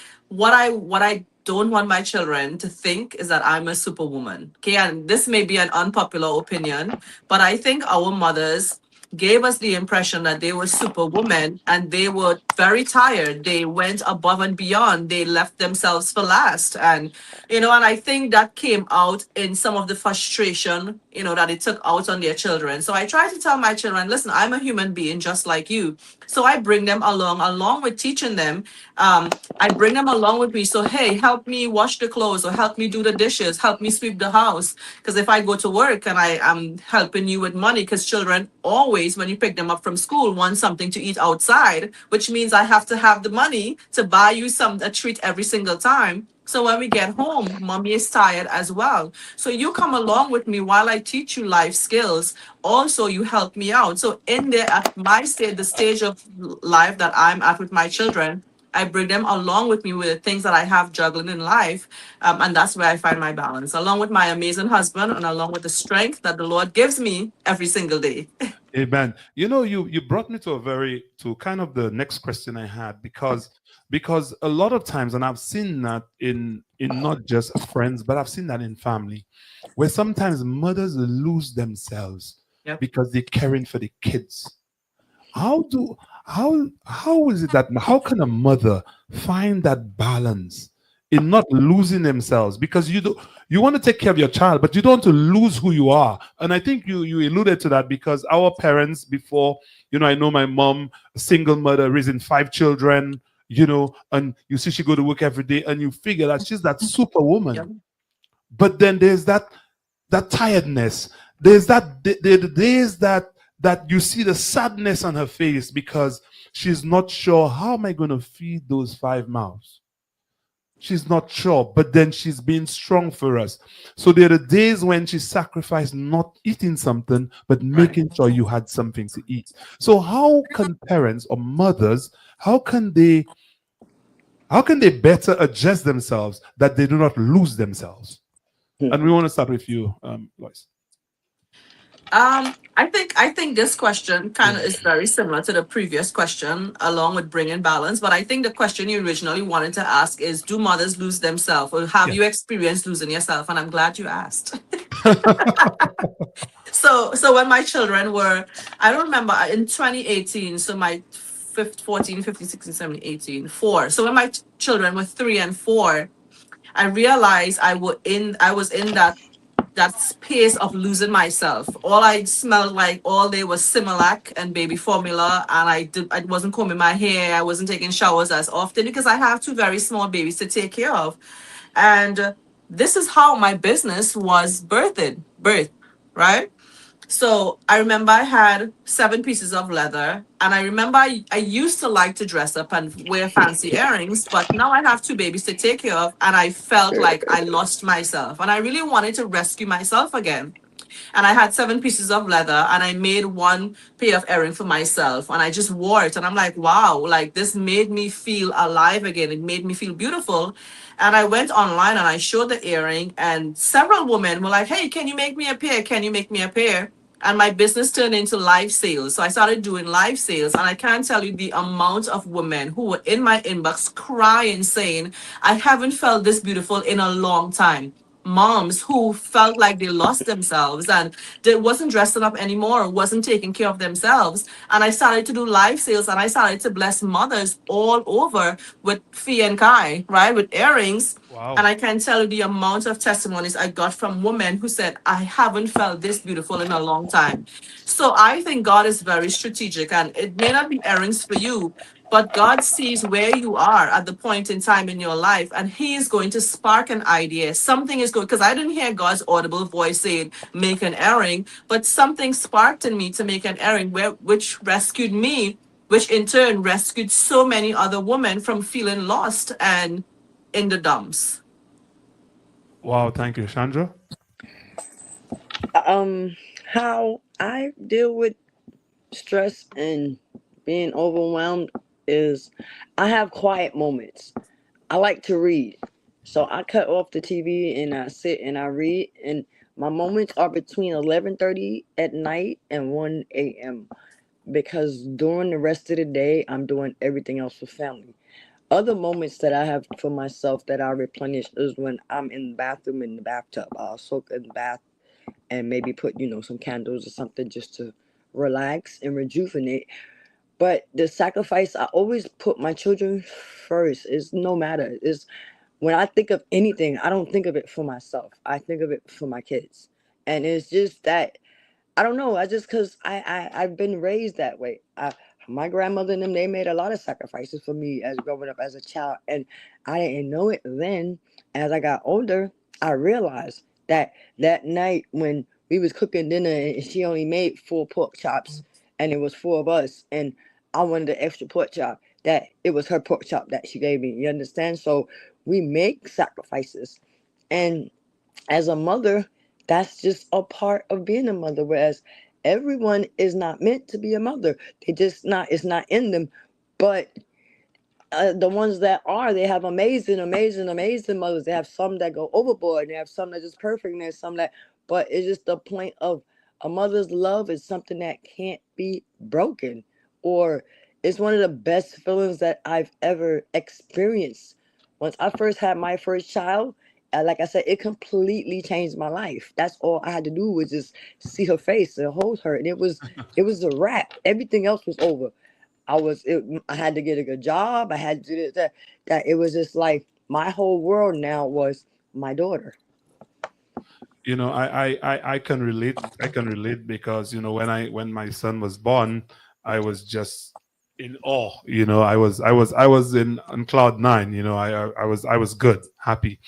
D: don't want my children to think is that I'm a superwoman. Okay, and this may be an unpopular opinion, but I think our mothers gave us the impression that they were superwomen and they were very tired. They went above and beyond. They left themselves for last. And I think that came out in some of the frustration, that it took out on their children. So I try to tell my children, listen, I'm a human being just like you. So I bring them along with teaching them. I bring them along with me. So, hey, help me wash the clothes or help me do the dishes, help me sweep the house. Because if I go to work and I am helping you with money, because children always, when you pick them up from school, want something to eat outside, which means I have to have the money to buy you a treat every single time. So when we get home, mommy is tired as well. So you come along with me while I teach you life skills. Also, you help me out. So in there, at my stage, the stage of life that I'm at with my children, I bring them along with me with the things that I have juggling in life. And that's where I find my balance, along with my amazing husband and along with the strength that the Lord gives me every single day.
B: Amen. You brought me to kind of the next question I had, because a lot of times, and I've seen that in not just friends, but I've seen that in family, where sometimes mothers lose themselves
D: Yep.
B: because they're caring for the kids. How do how is it that how can a mother find that balance in not losing themselves? Because you want to take care of your child, but you don't want to lose who you are. And I think you alluded to that, because our parents before, I know my mom, a single mother, raising 5 children, and you see she go to work every day, and you figure that she's that
D: Yep.
B: superwoman. But then there's that tiredness. There's the days that you see the sadness on her face, because she's not sure, how am I going to feed those 5 mouths? She's not sure, but then she's being strong for us. So there are the days when she sacrificed not eating something, but
D: Right.
B: making sure you had something to eat. So how can parents or mothers, how can they better adjust themselves that they do not lose themselves? And we want to start with you, Lois.
D: I think this question kind of is very similar to the previous question, along with bringing balance. But I think the question you originally wanted to ask is, do mothers lose themselves, or have you
B: Yes.
D: experienced losing yourself? And I'm glad you asked. So when my children were, I don't remember, in 2018, so my 14, 15, 16, 17, 18, 4. So when my children were 3 and 4, I realized I was in that space of losing myself. All I smelled like all day was Similac and baby formula, and I wasn't combing my hair. I wasn't taking showers as often because I have 2 very small babies to take care of. And this is how my business was birthed, right? So I remember I had 7 pieces of leather, and I remember I used to like to dress up and wear fancy earrings, but now I have 2 babies to take care of, and I felt like I lost myself, and I really wanted to rescue myself again. And I had 7 pieces of leather, and I made one pair of earring for myself, and I just wore it, and I'm like, wow, like this made me feel alive again. It made me feel beautiful. And I went online and I showed the earring, and several women were like, hey, can you make me a pair? Can you make me a pair? And my business turned into live sales. So I started doing live sales, and I can't tell you the amount of women who were in my inbox crying, saying, I haven't felt this beautiful in a long time. moms who felt like they lost themselves and they wasn't dressing up anymore, wasn't taking care of themselves. And I started to do live sales and I started to bless mothers all over with fee and kai, right? With earrings. And
B: Wow.
D: I can tell you the amount of testimonies I got from women who said, I haven't felt this beautiful in a long time. So I think God is very strategic, and it may not be earrings for you, but God sees where you are at the point in time in your life, and He is going to spark an idea. Something is going, because I didn't hear God's audible voice saying, make an earring, but something sparked in me to make an earring, which rescued me, which in turn rescued so many other women from feeling lost and in the dumps.
B: Wow. Thank you, Chandra.
C: Um, how I deal with stress and being overwhelmed is I have quiet moments. I like to read. So I cut off the TV and I sit and I read, and my moments are between 11:30 at night and 1 a.m. because during the rest of the day I'm doing everything else for family. Other moments that I have for myself that I replenish is when I'm in the bathroom in the bathtub. I'll soak in the bath and maybe put, some candles or something just to relax and rejuvenate. But the sacrifice, I always put my children first. It's no matter. It's when I think of anything, I don't think of it for myself. I think of it for my kids. And it's just that I don't know. I just because I've been raised that way. My grandmother and them, they made a lot of sacrifices for me as growing up as a child, and I didn't know it then. As I got older, I realized that that night when we was cooking dinner and she only made 4 pork chops, and it was 4 of us, and I wanted the extra pork chop. That it was her pork chop that she gave me. You understand? So we make sacrifices, and as a mother, that's just a part of being a mother. Whereas everyone is not meant to be a mother. They just not. It's not in them. But the ones that are, they have amazing, amazing, amazing mothers. They have some that go overboard. And they have some that just perfect. And there's some that. But it's just the point of a mother's love is something that can't be broken, or it's one of the best feelings that I've ever experienced. Once I first had my first child, like I said, it completely changed my life. That's all I had to do was just see her face and hold her, and it was a wrap. Everything else was over. I had to get a good job. I had to do this, that. It was just like my whole world now was my daughter.
B: I can relate. I can relate because when my son was born, I was just in awe. I was in on cloud nine. I was good, happy.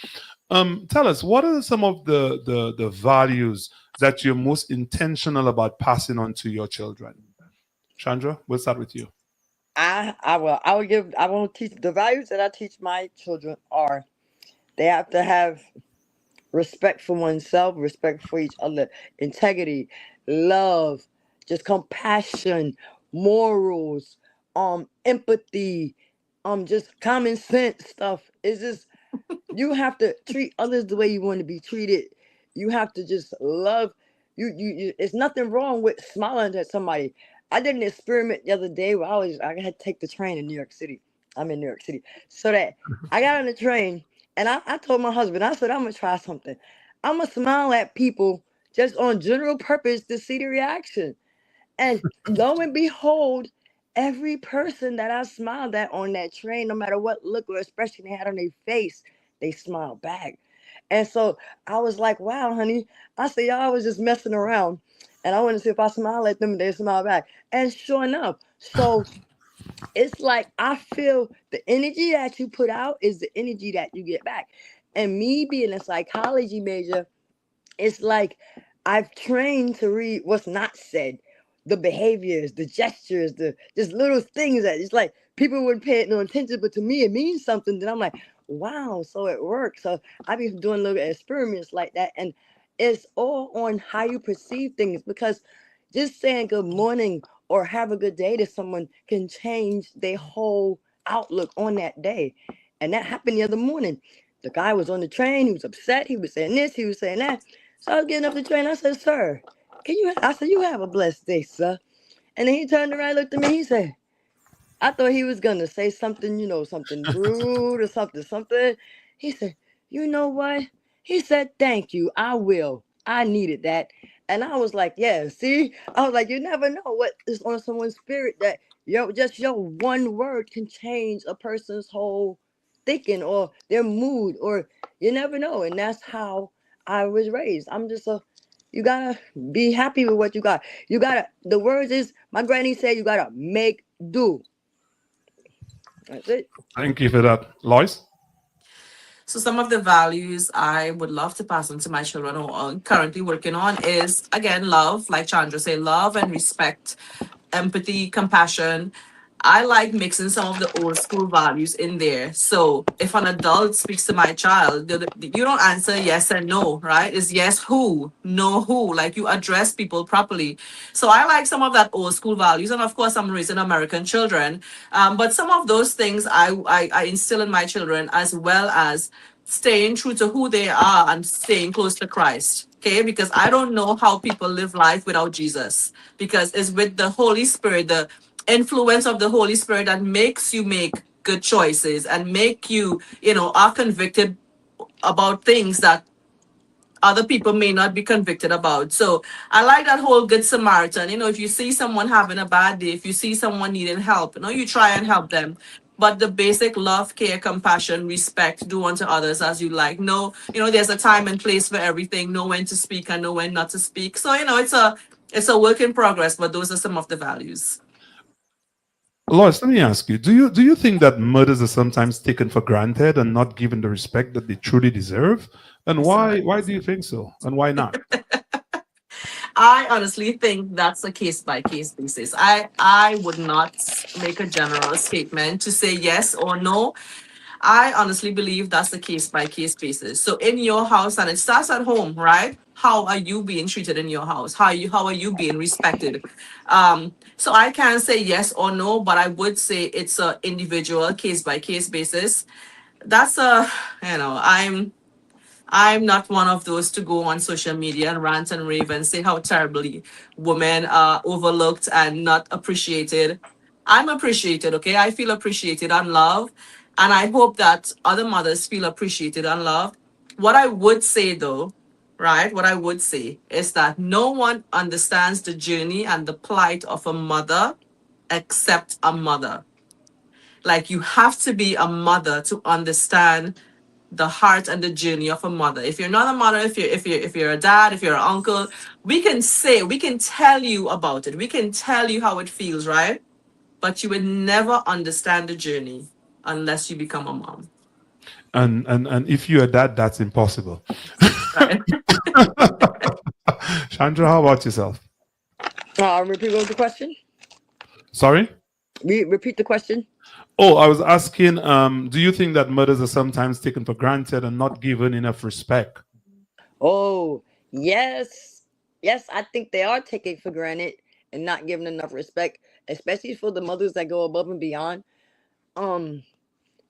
B: Tell us, what are some of the values that you're most intentional about passing on to your children? Chandra, we'll start with you.
C: I want to teach the values that I teach my children are they have to have respect for oneself, respect for each other, integrity, love, just compassion, morals, empathy, just common sense stuff. It's just you have to treat others the way you want to be treated. You have to just love. It's nothing wrong with smiling at somebody. I did an experiment the other day where I had to take the train in New York City. I'm in New York City, so that I got on the train and I told my husband, I said I'm gonna try something. I'm gonna smile at people just on general purpose to see the reaction. And lo and behold, every person that I smiled at on that train, no matter what look or expression they had on their face, they smiled back. And so I was like, wow, honey. I said, y'all was just messing around. And I wanted to see if I smile at them, they smile back. And sure enough, so it's like I feel the energy that you put out is the energy that you get back. And me being a psychology major, it's like I've trained to read what's not said, the behaviors, the gestures, the just little things that it's like people wouldn't pay it no attention, but to me it means something. Then I'm like, wow, so it works. So I be doing little experiments like that, and it's all on how you perceive things because just saying good morning or have a good day to someone can change their whole outlook on that day. And that happened the other morning. The guy was on the train, he was upset, he was saying this, he was saying that. So I was getting off the train. I said, sir, I said, you have a blessed day, sir. And then he turned around, looked at me. He said, I thought he was going to say something, something rude or something. He said, you know what? He said, "Thank you. I will. I needed that." And I was like, "Yeah, see?" I was like, "You never know what is on someone's spirit that just your one word can change a person's whole thinking or their mood, or you never know." And that's how I was raised. I'm just a you gotta be happy with what you got. You gotta the words is my granny said you gotta make do. That's it.
B: Thank you for that, Lois.
D: So some of the values I would love to pass on to my children or currently working on is again love, like Chandra said, love and respect, empathy, compassion. I like mixing some of the old school values in there. So if an adult speaks to my child, you don't answer yes and no, right? It's yes who, no who. Like you address people properly. So I like some of that old school values, and of course I'm raising American children. But some of those things I instill in my children, as well as staying true to who they are and staying close to Christ. Okay, because I don't know how people live life without Jesus. Because it's with the Holy Spirit, the influence of the Holy Spirit that makes you make good choices and make you, are convicted about things that other people may not be convicted about. So I like that whole Good Samaritan. If you see someone having a bad day, if you see someone needing help, you try and help them. But the basic love, care, compassion, respect, do unto others as you like. No, there's a time and place for everything. Know when to speak and know when not to speak. So, it's a work in progress, but those are some of the values.
B: Lois, let me ask you: do you think that mothers are sometimes taken for granted and not given the respect that they truly deserve? And why do you think so? And why not?
D: I honestly think that's a case by case basis. I would not make a general statement to say yes or no. I honestly believe that's the case by case basis. So in your house, and it starts at home, right? How are you being treated in your house? How are you being respected? So I can't say yes or no, but I would say it's a individual case by case basis. That's a I'm not one of those to go on social media and rant and rave and say how terribly women are overlooked and not appreciated. I'm appreciated, okay? I feel appreciated and loved. And I hope that other mothers feel appreciated and loved. What I would say though, right? What I would say is that no one understands the journey and the plight of a mother except a mother. Like you have to be a mother to understand the heart and the journey of a mother. If you're not a mother, if you're a dad, if you're an uncle, we can tell you about it. We can tell you how it feels, right? But you would never understand the journey unless you become a mom.
B: And if you're that, that's impossible.
D: Right.
B: Chandra, how about yourself?
C: Repeat what was the question.
B: Sorry?
C: Repeat the question.
B: Oh, I was asking, do you think that mothers are sometimes taken for granted and not given enough respect?
C: Oh, yes. Yes, I think they are taken for granted and not given enough respect, especially for the mothers that go above and beyond. Um,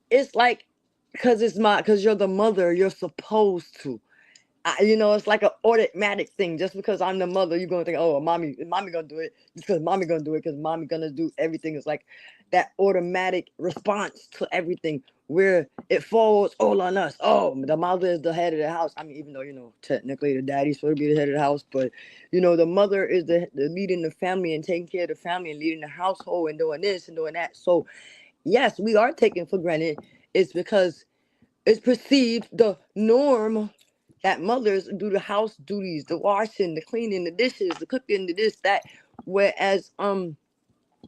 C: it's like because you're the mother, you're supposed to. It's like an automatic thing. Just because I'm the mother, you're gonna think, oh, mommy gonna do it. Just because mommy gonna do it, because mommy gonna do everything. It's like that automatic response to everything, where it falls all on us. Oh, the mother is the head of the house. I mean, even though technically the daddy's supposed to be the head of the house, but the mother is the leading the family and taking care of the family and leading the household and doing this and doing that. So yes, we are taken for granted. It's because it's perceived the norm that mothers do the house duties, the washing, the cleaning, the dishes, the cooking, the this, that. Whereas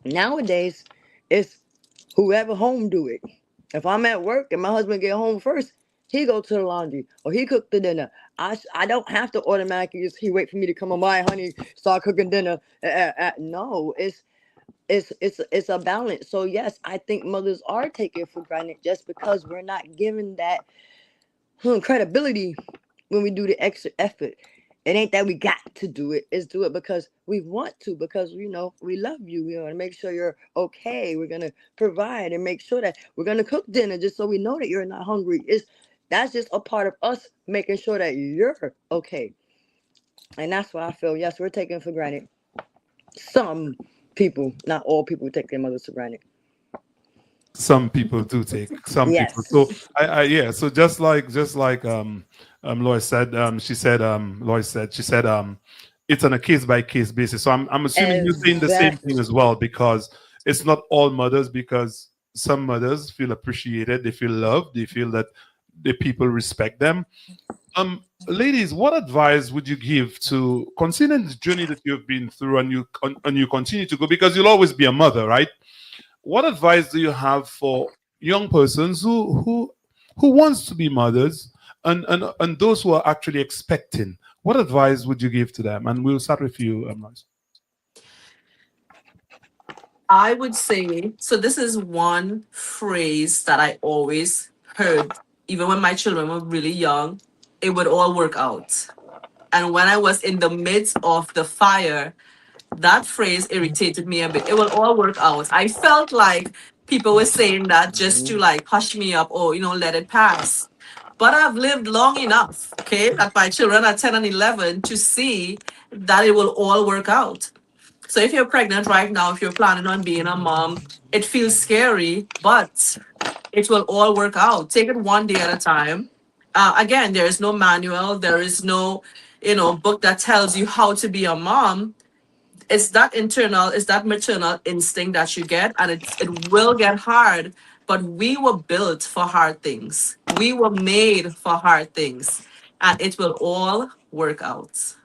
C: nowadays it's whoever home do it. If I'm at work and my husband get home first, he go to the laundry or he cook the dinner. I don't have to automatically just he wait for me to come on by, honey, start cooking dinner. No, it's a balance. So yes, I think mothers are taken for granted just because we're not given that credibility when we do the extra effort. It ain't that we got to do it. It's do it because we want to, because we love you. We want to make sure you're okay. We're gonna provide and make sure that we're gonna cook dinner just so we know that you're not hungry. That's just a part of us making sure that you're okay. And that's why I feel yes, we're taken for granted. Some people, not all people, take their mothers for granted.
B: Some people do take some people.
C: Yes.
B: So I yeah. So just like Lois said, Lois said, she said, it's on a case by case basis. So I'm assuming you're saying the same thing
C: Exactly.
B: as well, because it's not all mothers, because some mothers feel appreciated, they feel loved, they feel that the people respect them. Ladies, what advice would you give to, considering the journey that you've been through, and you continue to go, because you'll always be a mother, right? What advice do you have for young persons who wants to be mothers, and those who are actually expecting? What advice would you give to them? And we'll start with you, Lois.
D: I would say, so this is one phrase that I always heard, even when my children were really young, it would all work out. And when I was in the midst of the fire, that phrase irritated me a bit. It will all work out. I felt like people were saying that just to
C: Mhm.
D: like hush me up or, let it pass. But I've lived long enough, okay, that my children are 10 and 11 to see that it will all work out. So if you're pregnant right now, if you're planning on being a mom, it feels scary, but it will all work out. Take it one day at a time. Again, there is no manual, there is no, book that tells you how to be a mom. It's that internal, it's that maternal instinct that you get, and it will get hard. But we were built for hard things. We were made for hard things, and it will all work out.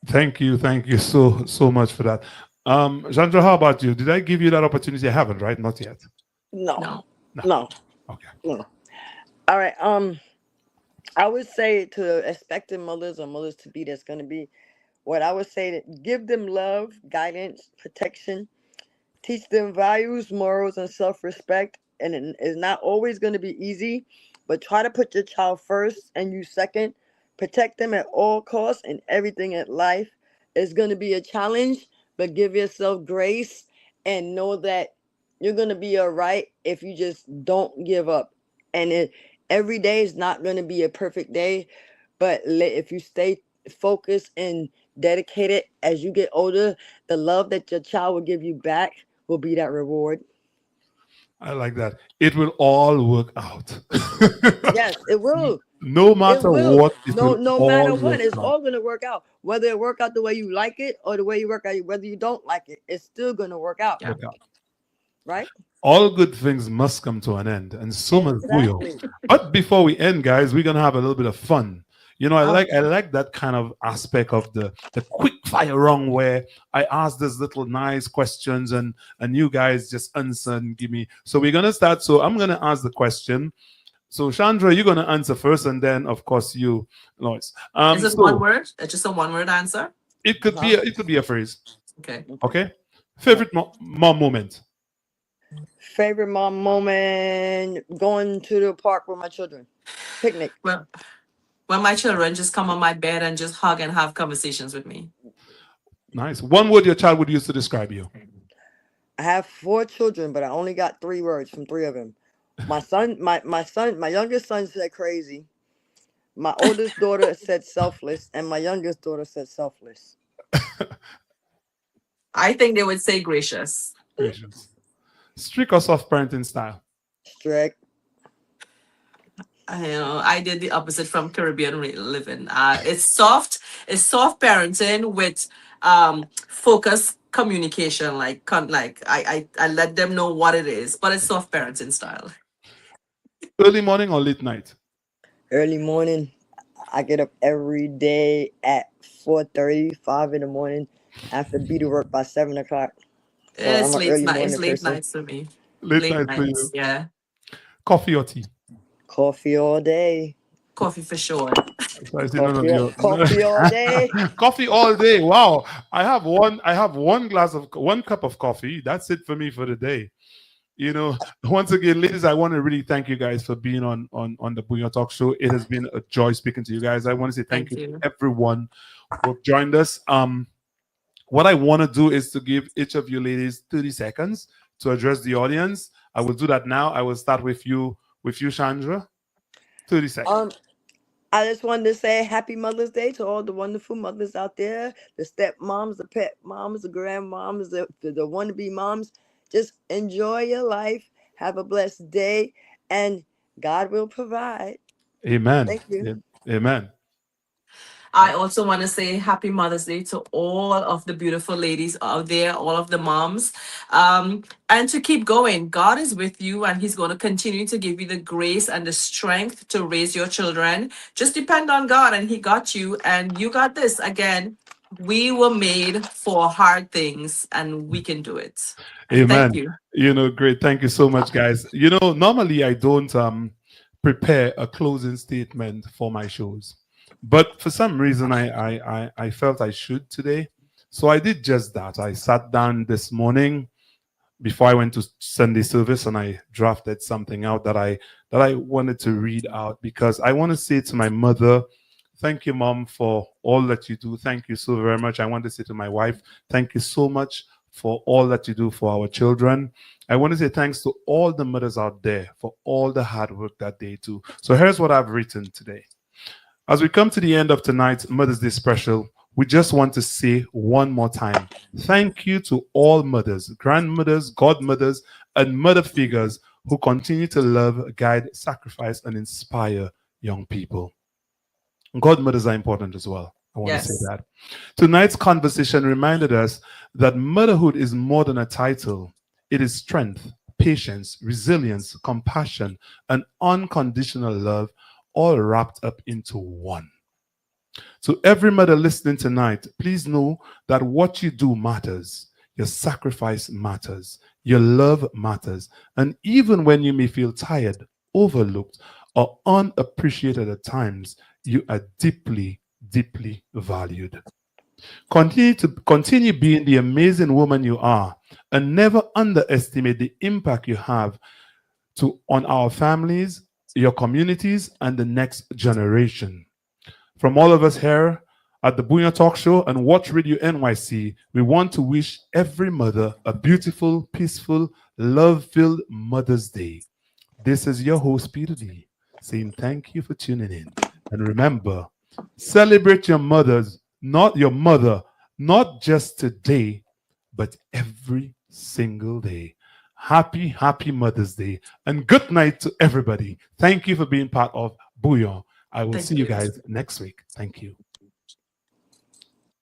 B: Thank you so much for that. Chandra, how about you? Did I give you that opportunity? I haven't, right? Not yet.
C: No,
D: No.
B: No.
C: no,
B: Okay.
C: no. All right. I would say to expecting mothers or mothers to be that's going to be what I would say that give them love, guidance, protection, teach them values, morals, and self respect. And it's not always going to be easy, but try to put your child first and you second. Protect them at all costs, and everything in life is going to be a challenge, but give yourself grace and know that you're going to be all right if you just don't give up. And every day is not going to be a perfect day, but if you stay focused and dedicated as you get older, the love that your child will give you back will be that reward.
B: I like that. It will all work out.
C: Yes, it will.
B: No
C: It
B: matter
C: will.
B: what, it
C: No,
B: will
C: no matter
B: all
C: what,
B: work
C: it's
B: out.
C: all gonna work out. Whether it work out the way you like it or the way you work out, whether you don't like it, it's still gonna work out,
D: Yeah.
B: Work out.
C: right?
B: All good things must come to an end, and so must Bouyon.
C: Exactly.
B: But before we end, guys, we're gonna have a little bit of fun. You know,
C: Oh,
B: I like that kind of aspect of the quick fire round, where I ask these little nice questions, and you guys just answer and give me. So we're gonna start. So I'm gonna ask the question. So Chandra, you're gonna answer first, and then of course you, Lois.
D: Is it one
B: So
D: word? It's just a one word answer?
C: uh-huh.
B: it could be a phrase.
D: Okay.
C: Okay.
B: Okay.
C: Yeah.
B: Favorite mom moment.
C: Favorite mom moment: going to the park with my children, picnic.
D: Well, when my children just come on my bed and just hug and have conversations with me.
B: Nice. One word your child would use to describe you.
C: I have 4 children, but I only got 3 words from 3 of them. My youngest son said crazy. My oldest daughter said selfless, and my youngest daughter said selfless.
D: I think they would say gracious.
B: Gracious. Strict or soft parenting style.
C: Strict.
D: I did the opposite from Caribbean living. It's soft parenting with focused communication. Like I let them know what it is, but it's soft parenting style.
B: Early morning or late night.
C: Early morning. I get up every day at 4:30, 5 in the morning. I have to be to work by 7 o'clock. So I'm
D: It's
C: an
D: late
C: early
D: night. It's
C: morning
D: late
C: person.
D: nights for me.
B: Late
D: Late
B: night for
D: nights.
B: you.
D: Yeah,
B: Coffee or tea.
C: Coffee all day.
D: coffee for sure.
B: So I say no, no,
C: Coffee all day.
B: coffee all day. Wow. I have one cup of coffee. That's it for me for the day. You know, once again, ladies, I want to really thank you guys for being on the Bouyon Talk Show. It has been a joy speaking to you guys. I want to say thank
D: Thank
B: you to
D: you.
B: everyone who have joined us. What I want to do is to give each of you ladies 30 seconds to address the audience. I will do that now. I will start with you, Chandra. 30 seconds.
C: Um, I just wanted to say Happy Mother's Day to all the wonderful mothers out there, the stepmoms, the pet moms, the grandmoms, the wannabe moms. Just enjoy your life. Have a blessed day, and God will provide.
B: Amen.
C: Thank you.
B: Amen.
D: I also want to say happy Mother's Day to all of the beautiful ladies out there, all of the moms. And to keep going, God is with you and He's going to continue to give you the grace and the strength to raise your children. Just depend on God and He got you and you got this. Again, we were made for hard things and we can do it. And thank
B: Amen.
D: you.
B: Great. Thank you so much, guys. Normally I don't prepare a closing statement for my shows, but for some reason I felt I should today. So I did just that. I sat down this morning before I went to Sunday service and I drafted something out that I wanted to read out because I want to say to my mother, thank you, Mom, for all that you do. Thank you so very much. I want to say to my wife, thank you so much for all that you do for our children. I want to say thanks to all the mothers out there for all the hard work that they do. So here's what I've written today. As we come to the end of tonight's Mother's Day special, we just want to say one more time, thank you to all mothers, grandmothers, godmothers, and mother figures who continue to love, guide, sacrifice, and inspire young people. Godmothers are important as well. I want to say
D: Yes.
B: that. Tonight's conversation reminded us that motherhood is more than a title. It is strength, patience, resilience, compassion, and unconditional love, all wrapped up into one. So, every mother listening tonight, please know that what you do matters. Your sacrifice matters. Your love matters. And even when you may feel tired, overlooked, or unappreciated at times, you are deeply, deeply valued. Continue being the amazing woman you are, and never underestimate the impact you have on our families, your communities, and the next generation. From all of us here at the Bouyon Talk Show and Watch Radio NYC, we want to wish every mother a beautiful, peaceful, love-filled Mother's Day. This is your host, Peter D, saying thank you for tuning in. And remember, celebrate your mothers, not your mother, not just today, but every single day. Happy, happy Mother's Day. And good night to everybody. Thank you for being part of Bouyon. I will
D: Thank
B: see you
D: you.
B: guys next week. Thank you.